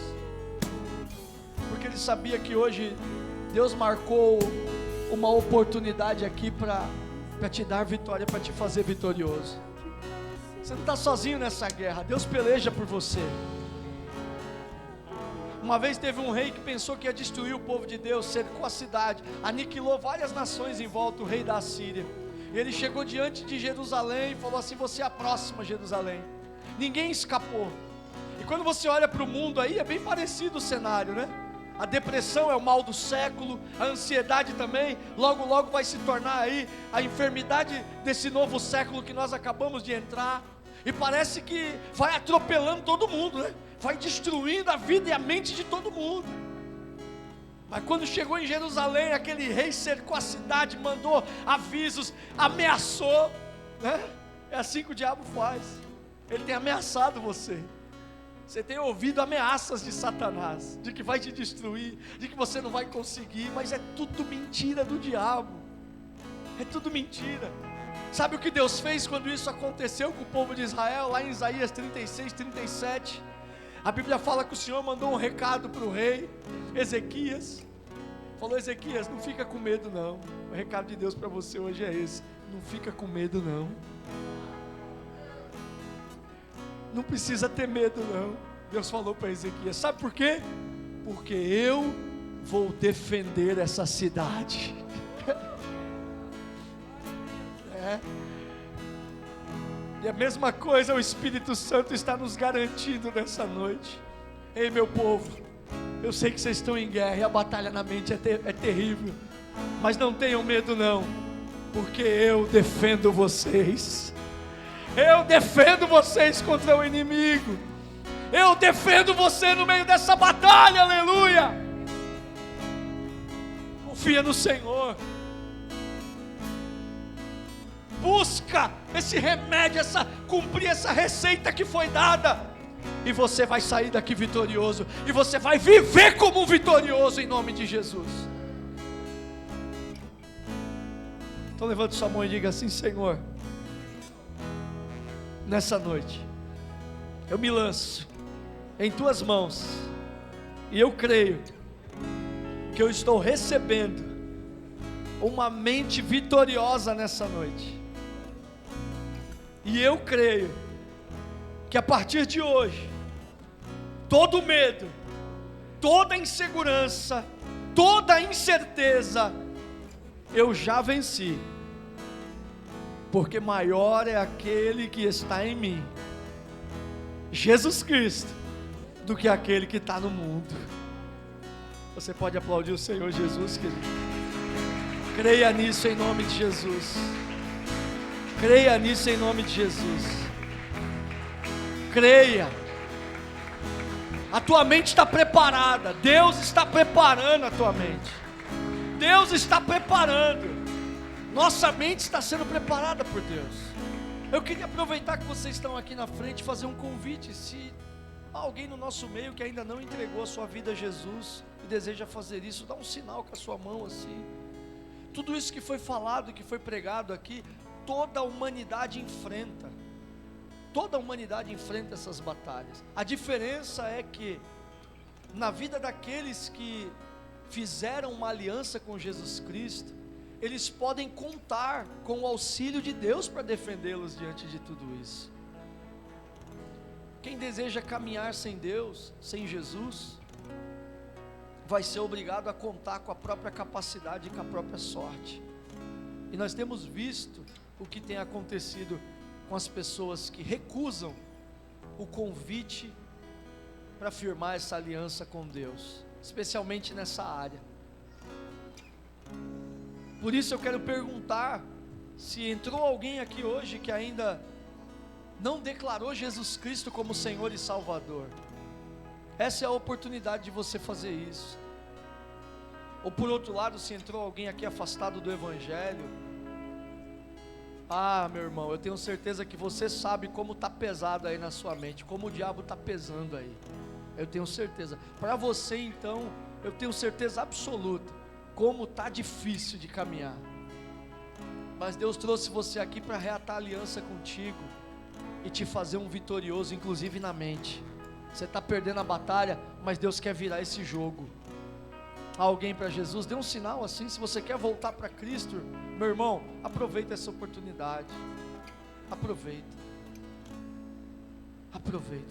porque ele sabia que hoje Deus marcou uma oportunidade aqui para te dar vitória, para te fazer vitorioso. Você não está sozinho nessa guerra, Deus peleja por você. Uma vez teve um rei que pensou que ia destruir o povo de Deus, cercou a cidade, aniquilou várias nações em volta, o rei da Assíria. E ele chegou diante de Jerusalém e falou assim: você é a próxima Jerusalém. Ninguém escapou. E quando você olha para o mundo aí, é bem parecido o cenário, né? A depressão é o mal do século, a ansiedade também, logo logo vai se tornar aí a enfermidade desse novo século que nós acabamos de entrar. E parece que vai atropelando todo mundo, né? Vai destruindo a vida e a mente de todo mundo. Mas quando chegou em Jerusalém, aquele rei cercou a cidade, mandou avisos, ameaçou, né? É assim que o diabo faz. Ele tem ameaçado você. Você tem ouvido ameaças de Satanás, de que vai te destruir, de que você não vai conseguir, mas é tudo mentira do diabo. É tudo mentira. Sabe o que Deus fez quando isso aconteceu com o povo de Israel, lá em Isaías 36, 37? A Bíblia fala que o Senhor mandou um recado para o rei Ezequias. Falou: Ezequias, não fica com medo não. O recado de Deus para você hoje é esse: não fica com medo não. Não precisa ter medo não. Deus falou para Ezequias. Sabe por quê? Porque eu vou defender essa cidade. E a mesma coisa o Espírito Santo está nos garantindo nessa noite. Ei, meu povo, eu sei que vocês estão em guerra e a batalha na mente é terrível, mas não tenham medo não, porque eu defendo vocês. Eu defendo vocês contra o inimigo. Eu defendo você no meio dessa batalha, aleluia. Confia no Senhor. busca esse remédio, cumprir essa receita que foi dada, e você vai sair daqui vitorioso, e você vai viver como um vitorioso em nome de Jesus. Então levante sua mão e diga assim: Senhor, nessa noite eu me lanço em tuas mãos, e eu creio que eu estou recebendo uma mente vitoriosa nessa noite, e eu creio que a partir de hoje, todo medo, toda insegurança, toda incerteza, eu já venci, porque maior é aquele que está em mim, Jesus Cristo, do que aquele que está no mundo. Você pode aplaudir o Senhor Jesus, querido? Creia nisso em nome de Jesus. Creia nisso em nome de Jesus. Creia. A tua mente está preparada. Deus está preparando a tua mente. Deus está preparando. Nossa mente está sendo preparada por Deus. Eu queria aproveitar que vocês estão aqui na frente e fazer um convite. Se há alguém no nosso meio que ainda não entregou a sua vida a Jesus e deseja fazer isso, dá um sinal com a sua mão assim. Tudo isso que foi falado e que foi pregado aqui, toda a humanidade enfrenta. Toda a humanidade enfrenta essas batalhas. A diferença é que na vida daqueles que fizeram uma aliança com Jesus Cristo, eles podem contar com o auxílio de Deus para defendê-los diante de tudo isso. Quem deseja caminhar sem Deus, sem Jesus, vai ser obrigado a contar com a própria capacidade e com a própria sorte. E nós temos visto o que tem acontecido com as pessoas que recusam o convite para firmar essa aliança com Deus, especialmente nessa área. Por isso eu quero perguntar, se entrou alguém aqui hoje que ainda não declarou Jesus Cristo como Senhor e Salvador, essa é a oportunidade de você fazer isso. Ou por outro lado, se entrou alguém aqui afastado do Evangelho, meu irmão, eu tenho certeza que você sabe como está pesado aí na sua mente, como o diabo está pesando aí, eu tenho certeza. Para você então, eu tenho certeza absoluta, como está difícil de caminhar, mas Deus trouxe você aqui para reatar aliança contigo, e te fazer um vitorioso, inclusive na mente. Você está perdendo a batalha, mas Deus quer virar esse jogo. Alguém para Jesus? Dê um sinal assim. Se você quer voltar para Cristo, meu irmão, aproveita essa oportunidade. Aproveita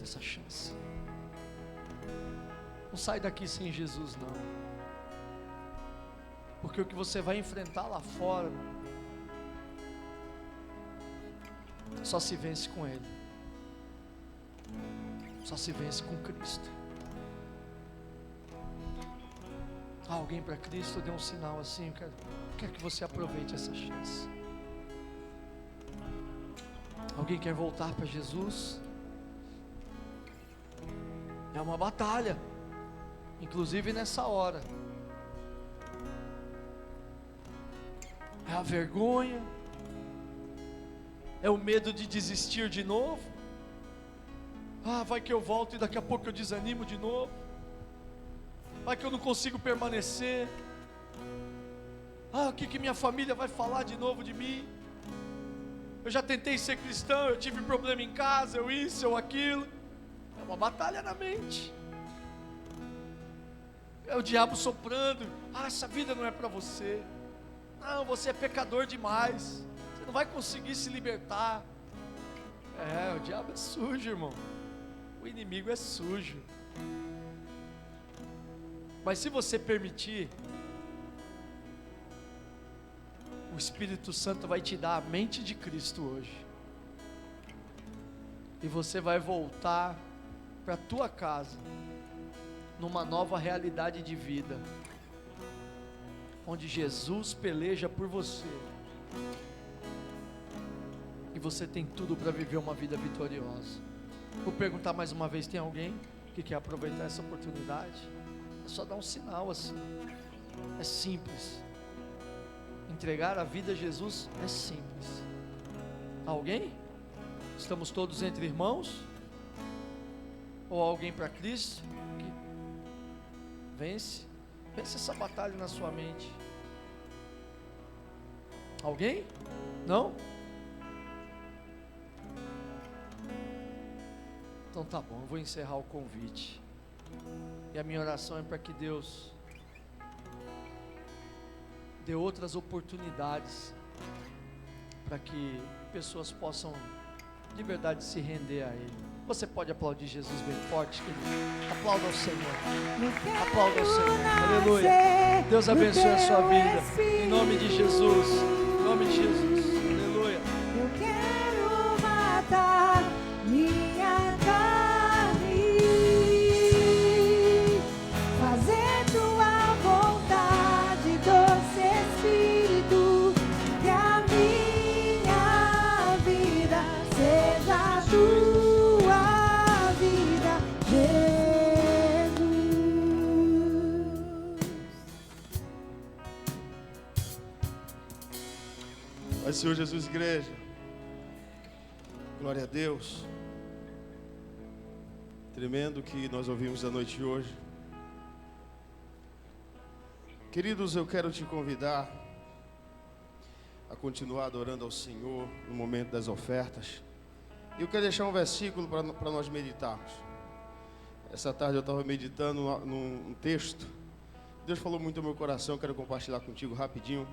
essa chance. Não sai daqui sem Jesus não, porque o que você vai enfrentar lá fora só se vence com Ele, só se vence com Cristo. Alguém para Cristo? Dê um sinal assim. Eu quero que você aproveite essa chance. Alguém quer voltar para Jesus? É uma batalha, inclusive nessa hora. É a vergonha, é o medo de desistir de novo. Vai que eu volto e daqui a pouco eu desanimo de novo. Vai que eu não consigo permanecer. O que minha família vai falar de novo de mim? Eu já tentei ser cristão, eu tive problema em casa, eu isso, eu aquilo. É uma batalha na mente. É o diabo soprando. Essa vida não é para você. Não, você é pecador demais. Você não vai conseguir se libertar. O diabo é sujo, irmão. O inimigo é sujo. Mas se você permitir, o Espírito Santo vai te dar a mente de Cristo hoje. E você vai voltar para a tua casa, numa nova realidade de vida, onde Jesus peleja por você, e você tem tudo para viver uma vida vitoriosa. Vou perguntar mais uma vez, tem alguém que quer aproveitar essa oportunidade? É só dar um sinal assim, é simples. Entregar a vida a Jesus é simples. Alguém? Estamos todos entre irmãos? Ou alguém para Cristo? Vence essa batalha na sua mente. Alguém? Não? Então tá bom, eu vou encerrar o convite. E a minha oração é para que Deus dê outras oportunidades para que pessoas possam de verdade se render a Ele. Você pode aplaudir Jesus bem forte, querido? Aplauda ao Senhor. Aplauda ao Senhor. Aleluia. Deus abençoe a sua vida. Em nome de Jesus. Em nome de Jesus. Aleluia.
Eu quero matar minha carne, fazer tua vontade, doce Espírito, que a minha vida seja tua vida, Jesus.
Pai, Senhor Jesus, igreja, glória a Deus. Tremendo que nós ouvimos a noite de hoje. Queridos, eu quero te convidar a continuar adorando ao Senhor no momento das ofertas. E eu quero deixar um versículo para nós meditarmos. Essa tarde eu estava meditando num texto. Deus falou muito ao meu coração, eu quero compartilhar contigo rapidinho.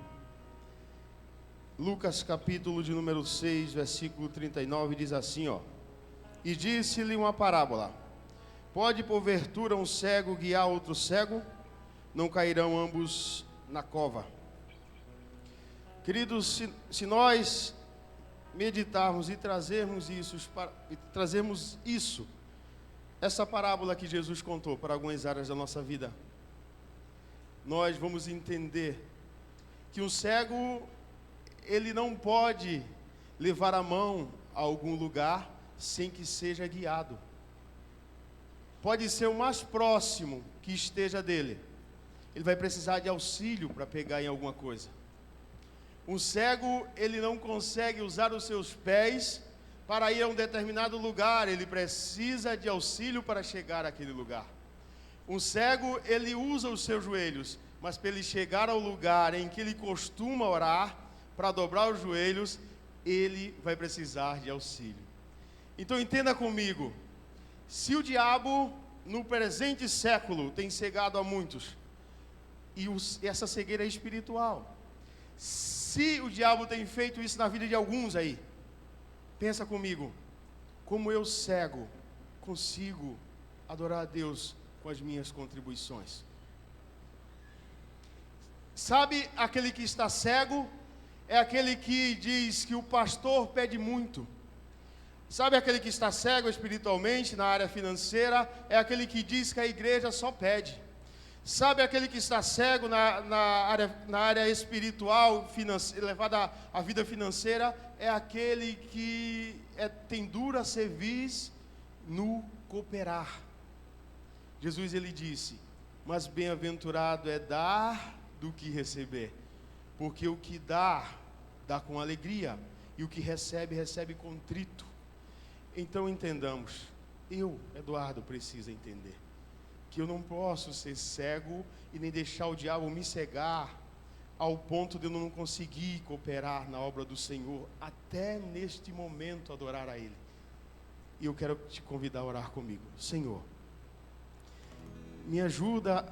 Lucas capítulo de número 6, versículo 39, diz assim, ó: E disse-lhe uma parábola: Pode porventura um cego guiar outro cego? Não cairão ambos na cova. Queridos, se nós meditarmos e trazermos isso, essa parábola que Jesus contou para algumas áreas da nossa vida, nós vamos entender que um cego, ele não pode levar a mão a algum lugar sem que seja guiado. Pode ser o mais próximo que esteja dele, ele vai precisar de auxílio para pegar em alguma coisa. Um cego, ele não consegue usar os seus pés para ir a um determinado lugar, ele precisa de auxílio para chegar àquele lugar. Um cego, ele usa os seus joelhos, mas para ele chegar ao lugar em que ele costuma orar, para dobrar os joelhos, ele vai precisar de auxílio. Então entenda comigo, se o diabo no presente século tem cegado a muitos, e essa cegueira é espiritual, se o diabo tem feito isso na vida de alguns aí, pensa comigo, como eu cego consigo adorar a Deus com as minhas contribuições? Sabe aquele que está cego? É aquele que diz que o pastor pede muito. Sabe aquele que está cego espiritualmente na área financeira? É aquele que diz que a igreja só pede. Sabe aquele que está cego na área espiritual, levada à vida financeira? É aquele que tem dura cerviz no cooperar. Jesus, ele disse: mas bem-aventurado é dar do que receber. Porque o que dá com alegria, e o que recebe contrito. Então entendamos, eu, Eduardo, preciso entender que eu não posso ser cego e nem deixar o diabo me cegar ao ponto de eu não conseguir cooperar na obra do Senhor, até neste momento adorar a Ele. E eu quero te convidar a orar comigo. Senhor, me ajuda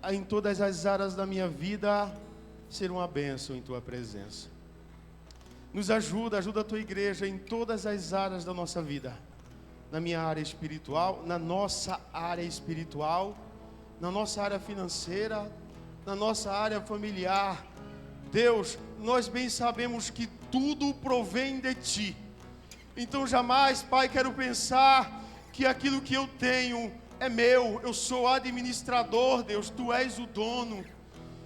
a, em todas as áreas da minha vida, ser uma bênção em Tua presença. Nos ajuda a Tua igreja em todas as áreas da nossa vida. Na minha área espiritual, na nossa área espiritual, na nossa área financeira, na nossa área familiar. Deus, nós bem sabemos que tudo provém de Ti. Então jamais, Pai, quero pensar que aquilo que eu tenho é meu. Eu sou administrador, Deus, Tu és o dono.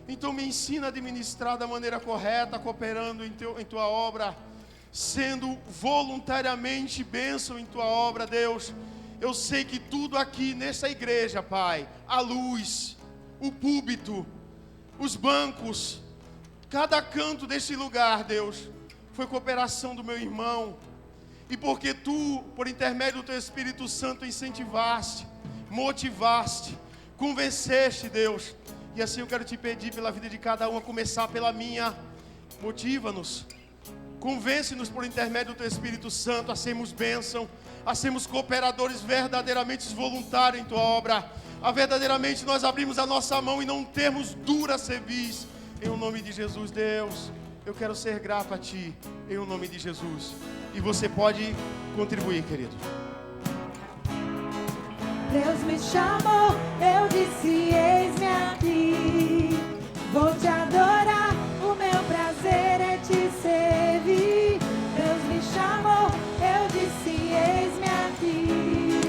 Então me ensina a administrar da maneira correta, cooperando em Tua obra, sendo voluntariamente bênção em Tua obra, Deus. Eu sei que tudo aqui nessa igreja, Pai, a luz, o púlpito, os bancos, cada canto desse lugar, Deus, foi cooperação do meu irmão. E porque tu, por intermédio do teu Espírito Santo, incentivaste, motivaste, convenceste, Deus. E assim eu quero te pedir pela vida de cada um, a começar pela minha. Motiva-nos, convence-nos por intermédio do teu Espírito Santo a sermos bênção, a sermos cooperadores verdadeiramente voluntários em tua obra, a verdadeiramente nós abrimos a nossa mão e não termos dura cerviz. Em o nome de Jesus, Deus, eu quero ser grato a ti, em o nome de Jesus. E você pode contribuir, querido.
Deus me chamou, eu disse, eis-me aqui. Vou te adorar, o meu prazer é te servir. Deus me chamou, eu disse, eis-me aqui.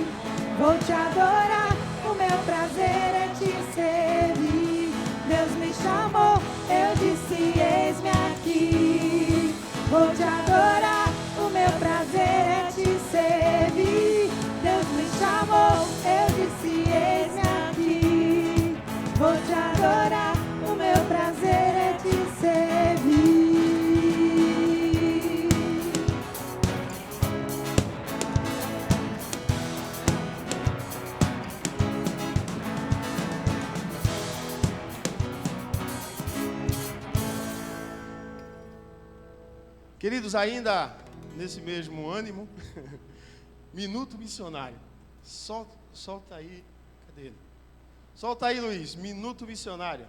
Vou te adorar, o meu prazer é te servir. Deus me chamou, eu disse, eis-me aqui. Vou te adorar, o meu prazer é te servir. Deus me chamou, eu disse, eis-me aqui. Vou te adorar, o meu prazer é te servir.
Queridos, ainda nesse mesmo ânimo, minuto missionário. Solta aí, cadê ele? Solta aí, Luiz, minuto missionário.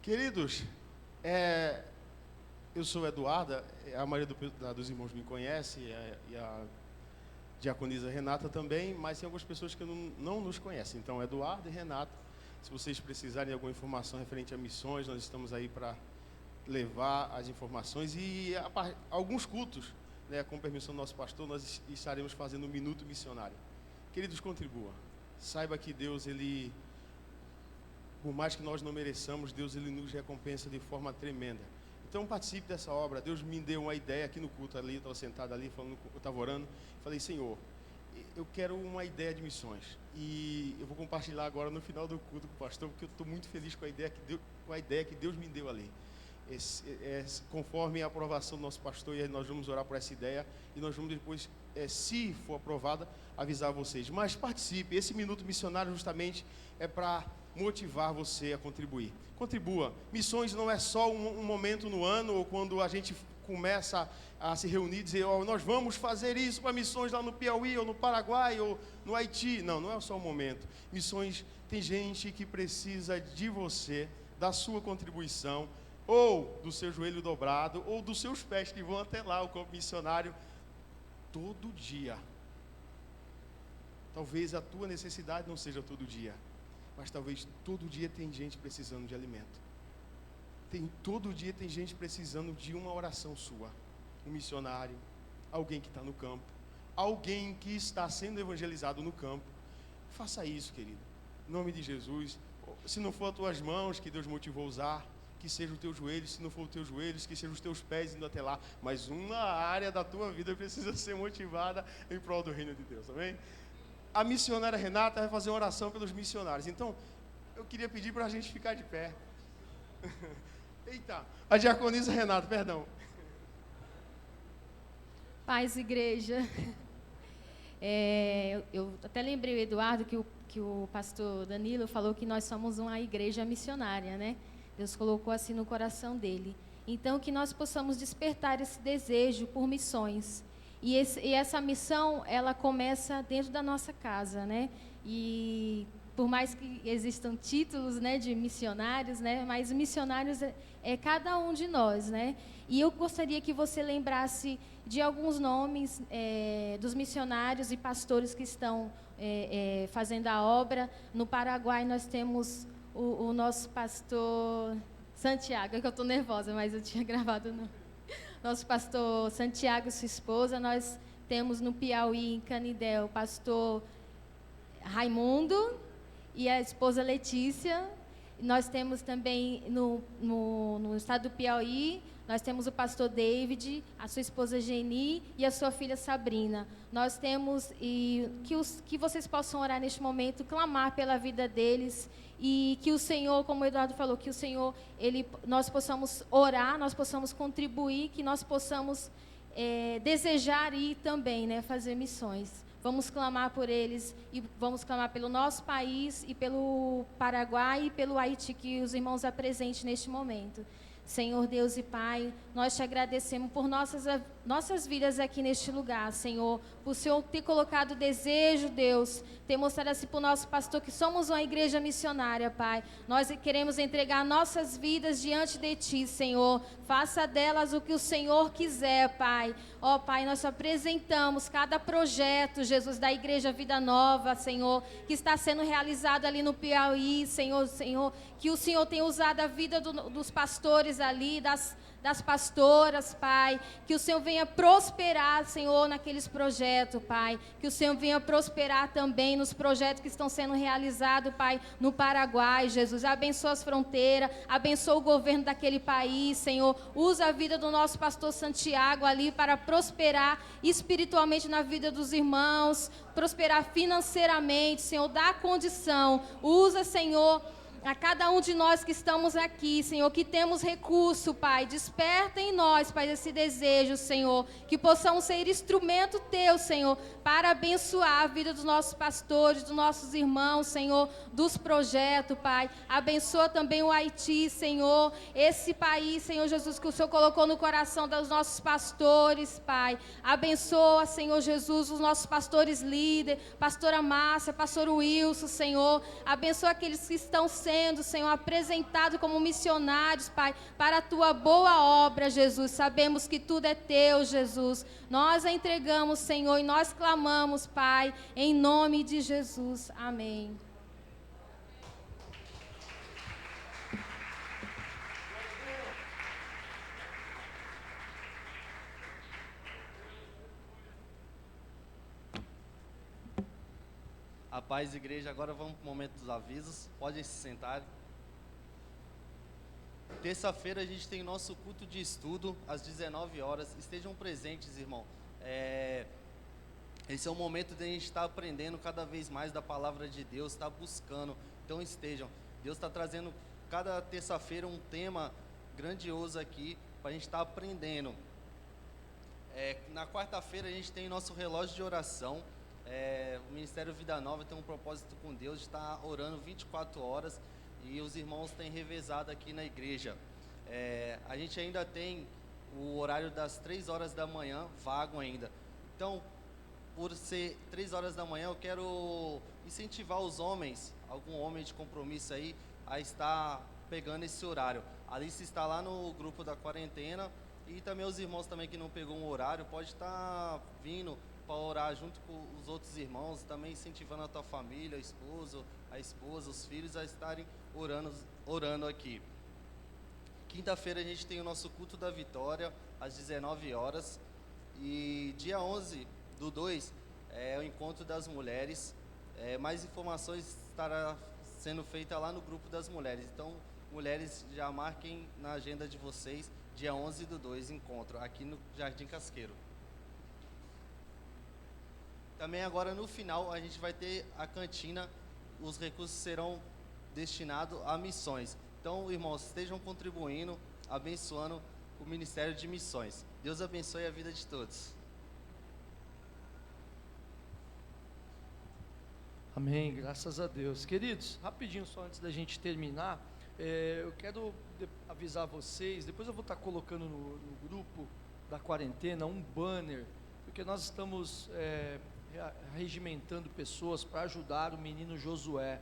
Queridos, eu sou Eduarda, a maioria dos irmãos me conhece, e a diaconisa Renata também, mas tem algumas pessoas que não nos conhecem. Então, Eduardo e Renata, se vocês precisarem de alguma informação referente a missões, nós estamos aí para levar as informações. E alguns cultos, né, com permissão do nosso pastor, nós estaremos fazendo um minuto missionário. Queridos, contribua. Saiba que Deus, Ele... Por mais que nós não mereçamos, Deus ele nos recompensa de forma tremenda. Então participe dessa obra. Deus me deu uma ideia aqui no culto ali, eu estava sentado ali, eu estava orando. Falei, Senhor, eu quero uma ideia de missões. E eu vou compartilhar agora no final do culto com o pastor, porque eu estou muito feliz com a ideia que Deus me deu ali. Conforme a aprovação do nosso pastor, e nós vamos orar por essa ideia. E nós vamos depois, se for aprovada, avisar vocês. Mas participe. Esse minuto missionário justamente é para motivar você a contribuir. Contribua. Missões não é só um momento no ano, ou quando a gente começa a se reunir e dizer, nós vamos fazer isso para missões lá no Piauí, ou no Paraguai, ou no Haiti. Não é só um momento. Missões, tem gente que precisa de você, da sua contribuição, ou do seu joelho dobrado, ou dos seus pés que vão até lá, o campo missionário, todo dia. Talvez a tua necessidade não seja todo dia, mas talvez todo dia tem gente precisando de alimento. Todo dia tem gente precisando de uma oração sua. Um missionário, alguém que está no campo, alguém que está sendo evangelizado no campo. Faça isso, querido. Em nome de Jesus. Se não for as tuas mãos que Deus motivou a usar, que seja os teus joelhos. Se não for os teus joelhos, que sejam os teus pés indo até lá. Mas uma área da tua vida precisa ser motivada em prol do reino de Deus, amém? A missionária Renata vai fazer uma oração pelos missionários. Então, eu queria pedir para a gente ficar de pé. Eita, a diaconisa Renata, perdão.
Paz, igreja. Eu até lembrei, Eduardo, que o pastor Danilo falou que nós somos uma igreja missionária, né? Deus colocou assim no coração dele. Então, que nós possamos despertar esse desejo por missões. E essa missão, ela começa dentro da nossa casa, né? E por mais que existam títulos, né, de missionários, né, mas missionários é cada um de nós, né? E eu gostaria que você lembrasse de alguns nomes dos missionários e pastores que estão fazendo a obra. No Paraguai nós temos o nosso pastor Santiago, é que eu estou nervosa, mas eu tinha gravado no... Nosso pastor Santiago, sua esposa. Nós temos no Piauí, em Canindé, o pastor Raimundo e a esposa Letícia. Nós temos também no estado do Piauí, nós temos o pastor David, a sua esposa Geni e a sua filha Sabrina. Nós temos, que vocês possam orar neste momento, clamar pela vida deles, e que o Senhor, como o Eduardo falou, que o Senhor, nós possamos orar, nós possamos contribuir, que nós possamos desejar ir também, né, fazer missões. Vamos clamar por eles e vamos clamar pelo nosso país e pelo Paraguai e pelo Haiti, que os irmãos apresentem neste momento. Senhor Deus e Pai, nós te agradecemos por nossas vidas aqui neste lugar, Senhor, por o Senhor ter colocado desejo, Deus, ter mostrado assim para o nosso pastor que somos uma igreja missionária, Pai. Nós queremos entregar nossas vidas diante de Ti, Senhor. Faça delas o que o Senhor quiser, Pai. Ó, Pai, nós apresentamos cada projeto, Jesus, da Igreja Vida Nova, Senhor, que está sendo realizado ali no Piauí, Senhor, que o Senhor tenha usado a vida dos pastores ali, das pastoras, Pai, que o Senhor venha prosperar, Senhor, naqueles projetos, Pai, que o Senhor venha prosperar também nos projetos que estão sendo realizados, Pai, no Paraguai, Jesus, abençoa as fronteiras, abençoa o governo daquele país, Senhor, usa a vida do nosso pastor Santiago ali para prosperar espiritualmente na vida dos irmãos, prosperar financeiramente, Senhor, dá condição, usa, Senhor, a cada um de nós que estamos aqui, Senhor, que temos recurso, Pai, desperta em nós, Pai, esse desejo, Senhor, que possamos ser instrumento Teu, Senhor, para abençoar a vida dos nossos pastores, dos nossos irmãos, Senhor, dos projetos, Pai. Abençoa também o Haiti, Senhor, esse país, Senhor Jesus, que o Senhor colocou no coração dos nossos pastores, Pai. Abençoa, Senhor Jesus, os nossos pastores líderes, pastora Márcia, pastor Wilson, Senhor. Abençoa aqueles que estão sendo, Senhor, apresentados como missionários, Pai, para a Tua boa obra, Jesus. Sabemos que tudo é Teu, Jesus. Nós a entregamos, Senhor, e nós clamamos, Pai, em nome de Jesus. Amém.
A paz, igreja. Agora vamos para o momento dos avisos. Podem se sentar. Terça-feira a gente tem nosso culto de estudo às 19 horas. Estejam presentes, irmão. Esse é o momento de a gente estar aprendendo cada vez mais da palavra de Deus, estar buscando. Então estejam. Deus está trazendo cada terça-feira um tema grandioso aqui para a gente estar aprendendo. Na quarta-feira a gente tem nosso relógio de oração. O Ministério Vida Nova tem um propósito com Deus de estar orando 24 horas e os irmãos têm revezado aqui na igreja. A gente ainda tem o horário das 3 horas da manhã vago ainda. Então, por ser 3 horas da manhã, eu quero incentivar os homens, algum homem de compromisso aí, a estar pegando esse horário. A Alice está lá no grupo da quarentena e também os irmãos também que não pegou um horário, pode estar vindo para orar junto com os outros irmãos, também incentivando a tua família, a esposa, os filhos a estarem orando aqui. Quinta-feira a gente tem o nosso culto da vitória, às 19 horas, e dia 11/2 é o encontro das mulheres. Mais informações estará sendo feita lá no grupo das mulheres, então mulheres já marquem na agenda de vocês, dia 11/2 encontro, aqui no Jardim Casqueiro. Também agora no final a gente vai ter a cantina, os recursos serão destinados a missões. Então, irmãos, estejam contribuindo, abençoando o Ministério de Missões. Deus abençoe a vida de todos.
Amém, graças a Deus. Queridos, rapidinho só antes da gente terminar, eu quero avisar vocês, depois eu vou estar colocando no grupo da quarentena um banner, porque nós estamos regimentando pessoas para ajudar o menino Josué.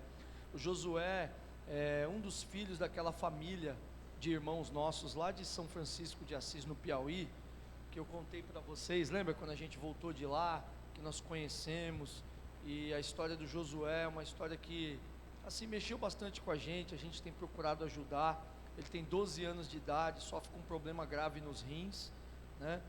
O Josué é um dos filhos daquela família de irmãos nossos lá de São Francisco de Assis, no Piauí, que eu contei para vocês. Lembra quando a gente voltou de lá, que nós conhecemos? E a história do Josué é uma história que assim mexeu bastante com a gente tem procurado ajudar. Ele tem 12 anos de idade, sofre com um problema grave nos rins, né?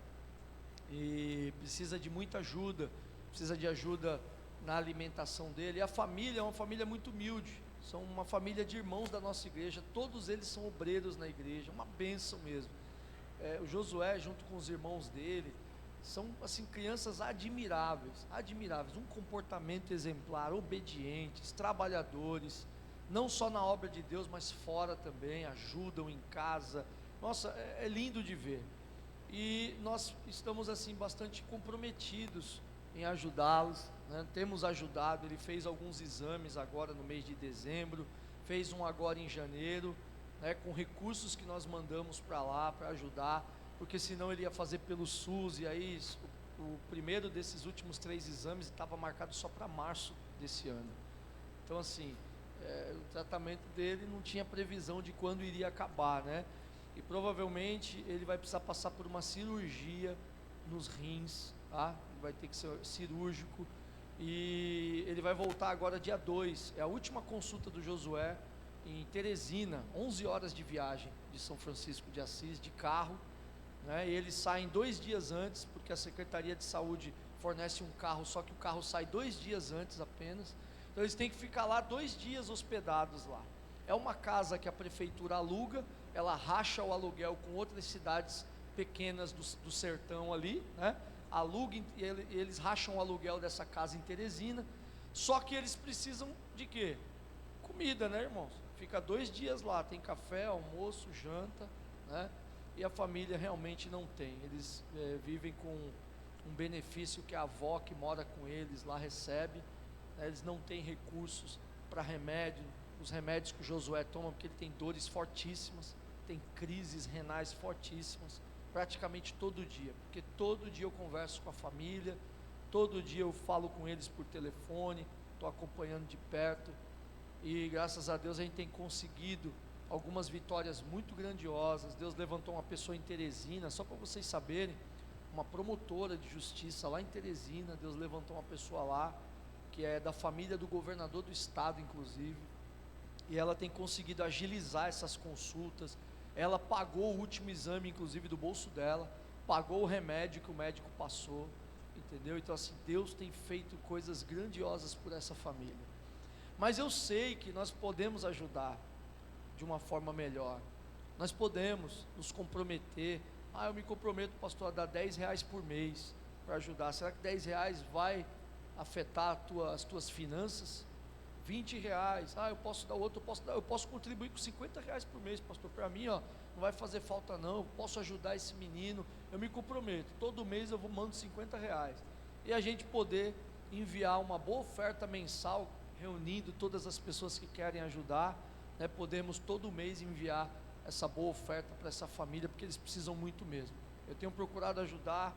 E precisa de muita ajuda, precisa de ajuda na alimentação dele. E a família é uma família muito humilde, são uma família de irmãos da nossa igreja, todos eles são obreiros na igreja, uma bênção mesmo. O Josué, junto com os irmãos dele, são assim crianças admiráveis, um comportamento exemplar, obedientes, trabalhadores, não só na obra de Deus, mas fora também, ajudam em casa. Nossa, é lindo de ver. E nós estamos assim bastante comprometidos em ajudá-los, né? Temos ajudado. Ele fez alguns exames agora no mês de dezembro, fez um agora em janeiro, né, com recursos que nós mandamos para lá para ajudar, porque senão ele ia fazer pelo SUS, e aí o primeiro desses últimos 3 exames estava marcado só para março desse ano. Então assim, o tratamento dele não tinha previsão de quando iria acabar, né? E provavelmente ele vai precisar passar por uma cirurgia nos rins, tá? Ele vai ter que ser cirúrgico, e ele vai voltar agora dia 2, é a última consulta do Josué em Teresina, 11 horas de viagem de São Francisco de Assis, de carro, né? E eles saem 2 dias antes, porque a Secretaria de Saúde fornece um carro, só que o carro sai 2 dias antes apenas, então eles têm que ficar lá 2 dias hospedados lá. É uma casa que a prefeitura aluga, ela racha o aluguel com outras cidades pequenas do sertão ali, né? Aluga, e eles racham o aluguel dessa casa em Teresina, só que eles precisam de quê? Comida, né, irmãos? Fica 2 dias lá, tem café, almoço, janta, né? E a família realmente não tem. Eles vivem com um benefício que a avó que mora com eles lá recebe, né? Eles não têm recursos para remédio, os remédios que o Josué toma, porque ele tem dores fortíssimas, tem crises renais fortíssimas, praticamente todo dia, porque todo dia eu converso com a família, todo dia eu falo com eles por telefone, estou acompanhando de perto, e graças a Deus a gente tem conseguido algumas vitórias muito grandiosas. Deus levantou uma pessoa em Teresina, só para vocês saberem, uma promotora de justiça lá em Teresina. Deus levantou uma pessoa lá, que é da família do governador do estado inclusive, e ela tem conseguido agilizar essas consultas. Ela pagou o último exame inclusive do bolso dela, pagou o remédio que o médico passou, entendeu? Então assim, Deus tem feito coisas grandiosas por essa família. Mas eu sei que nós podemos ajudar de uma forma melhor. Nós podemos nos comprometer. Eu me comprometo, pastor, a dar R$10 por mês para ajudar. Será que R$10 vai afetar as tuas finanças? R$20, eu posso dar outro, eu posso contribuir com R$50 por mês, pastor, para mim, não vai fazer falta não, eu posso ajudar esse menino, eu me comprometo, todo mês eu mando R$50, e a gente poder enviar uma boa oferta mensal, reunindo todas as pessoas que querem ajudar, né? Podemos todo mês enviar essa boa oferta para essa família, porque eles precisam muito mesmo. Eu tenho procurado ajudar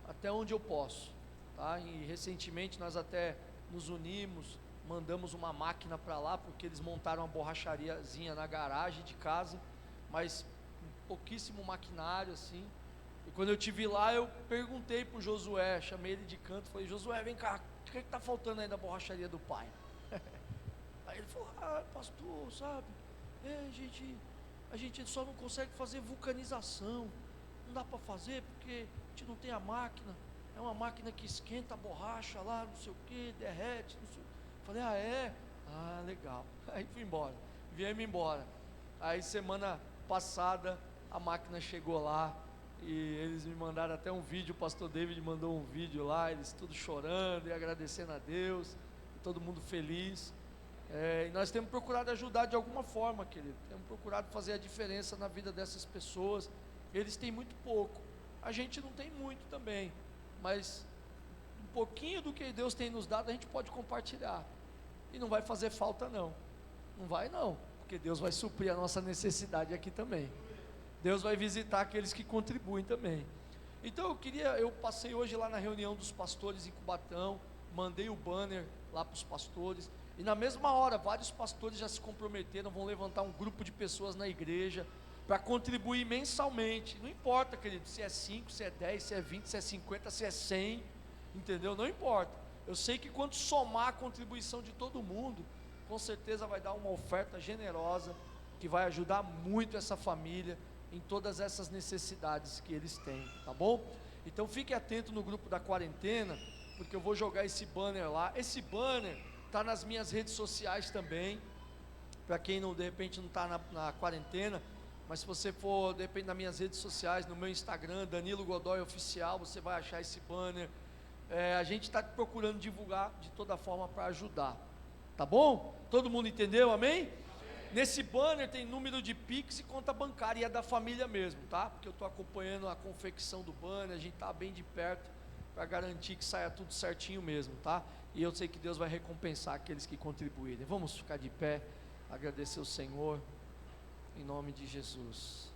até onde eu posso, tá? E recentemente nós até nos unimos, mandamos uma máquina para lá, porque eles montaram uma borrachariazinha na garagem de casa, mas pouquíssimo maquinário assim. E quando eu estive lá, eu perguntei para o Josué, chamei ele de canto, falei: Josué, vem cá, o que está faltando aí da borracharia do pai? Aí ele falou: pastor, sabe, a gente só não consegue fazer vulcanização, não dá para fazer porque a gente não tem a máquina, é uma máquina que esquenta a borracha lá, não sei o que, derrete, não sei o que. Falei: é? Legal. Aí fui embora, viemos embora. Aí semana passada a máquina chegou lá, e eles me mandaram até um vídeo, o pastor David mandou um vídeo lá, eles tudo chorando e agradecendo a Deus, todo mundo feliz. E nós temos procurado ajudar de alguma forma, querido, temos procurado fazer a diferença na vida dessas pessoas. Eles têm muito pouco, a gente não tem muito também, mas um pouquinho do que Deus tem nos dado a gente pode compartilhar, e não vai fazer falta não vai não, porque Deus vai suprir a nossa necessidade aqui também. Deus vai visitar aqueles que contribuem também. Então eu passei hoje lá na reunião dos pastores em Cubatão, mandei o banner lá para os pastores. E na mesma hora, vários pastores já se comprometeram, vão levantar um grupo de pessoas na igreja para contribuir mensalmente. Não importa, querido, se é 5, se é 10, se é 20, se é 50, se é 100, entendeu? Não importa. Eu sei que quando somar a contribuição de todo mundo, com certeza vai dar uma oferta generosa que vai ajudar muito essa família em todas essas necessidades que eles têm, tá bom? Então fique atento no grupo da quarentena, porque eu vou jogar esse banner lá. Esse banner está nas minhas redes sociais também, para quem não, de repente não está na quarentena, mas se você for, de repente, nas minhas redes sociais, no meu Instagram, Danilo Godoy Oficial, você vai achar esse banner. A gente está procurando divulgar de toda forma para ajudar, tá bom? Todo mundo entendeu, amém? Nesse banner tem número de Pix e conta bancária, e é da família mesmo, tá? Porque eu estou acompanhando a confecção do banner, a gente está bem de perto, para garantir que saia tudo certinho mesmo, tá? E eu sei que Deus vai recompensar aqueles que contribuírem. Vamos ficar de pé, agradecer o Senhor, em nome de Jesus,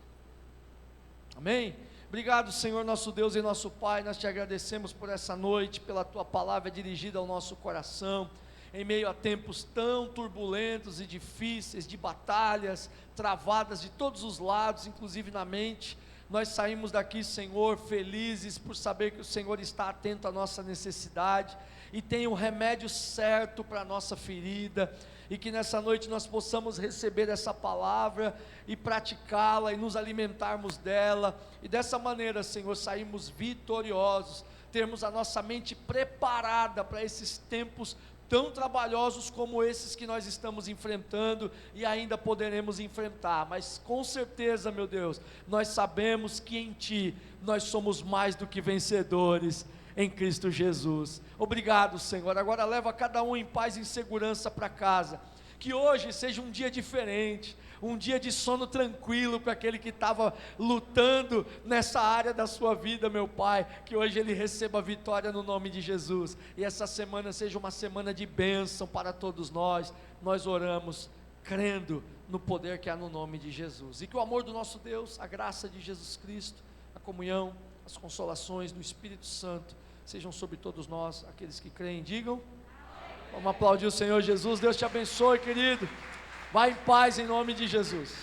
amém? Obrigado, Senhor, nosso Deus e nosso Pai, nós te agradecemos por essa noite, pela tua palavra dirigida ao nosso coração, em meio a tempos tão turbulentos e difíceis, de batalhas travadas de todos os lados, inclusive na mente. Nós saímos daqui, Senhor, felizes por saber que o Senhor está atento à nossa necessidade e tem um remédio certo para a nossa ferida, e que nessa noite nós possamos receber essa palavra e praticá-la e nos alimentarmos dela, e dessa maneira, Senhor, saímos vitoriosos, termos a nossa mente preparada para esses tempos tão trabalhosos como esses que nós estamos enfrentando e ainda poderemos enfrentar, mas com certeza, meu Deus, nós sabemos que em Ti nós somos mais do que vencedores em Cristo Jesus. Obrigado, Senhor. Agora leva cada um em paz e em segurança para casa, que hoje seja um dia diferente, um dia de sono tranquilo para aquele que estava lutando nessa área da sua vida, meu Pai, que hoje ele receba vitória no nome de Jesus, e essa semana seja uma semana de bênção para todos nós. Nós oramos crendo no poder que há no nome de Jesus, e que o amor do nosso Deus, a graça de Jesus Cristo, a comunhão, as consolações do Espírito Santo sejam sobre todos nós, aqueles que creem, digam. Vamos aplaudir o Senhor Jesus. Deus te abençoe, querido. Vá em paz em nome de Jesus.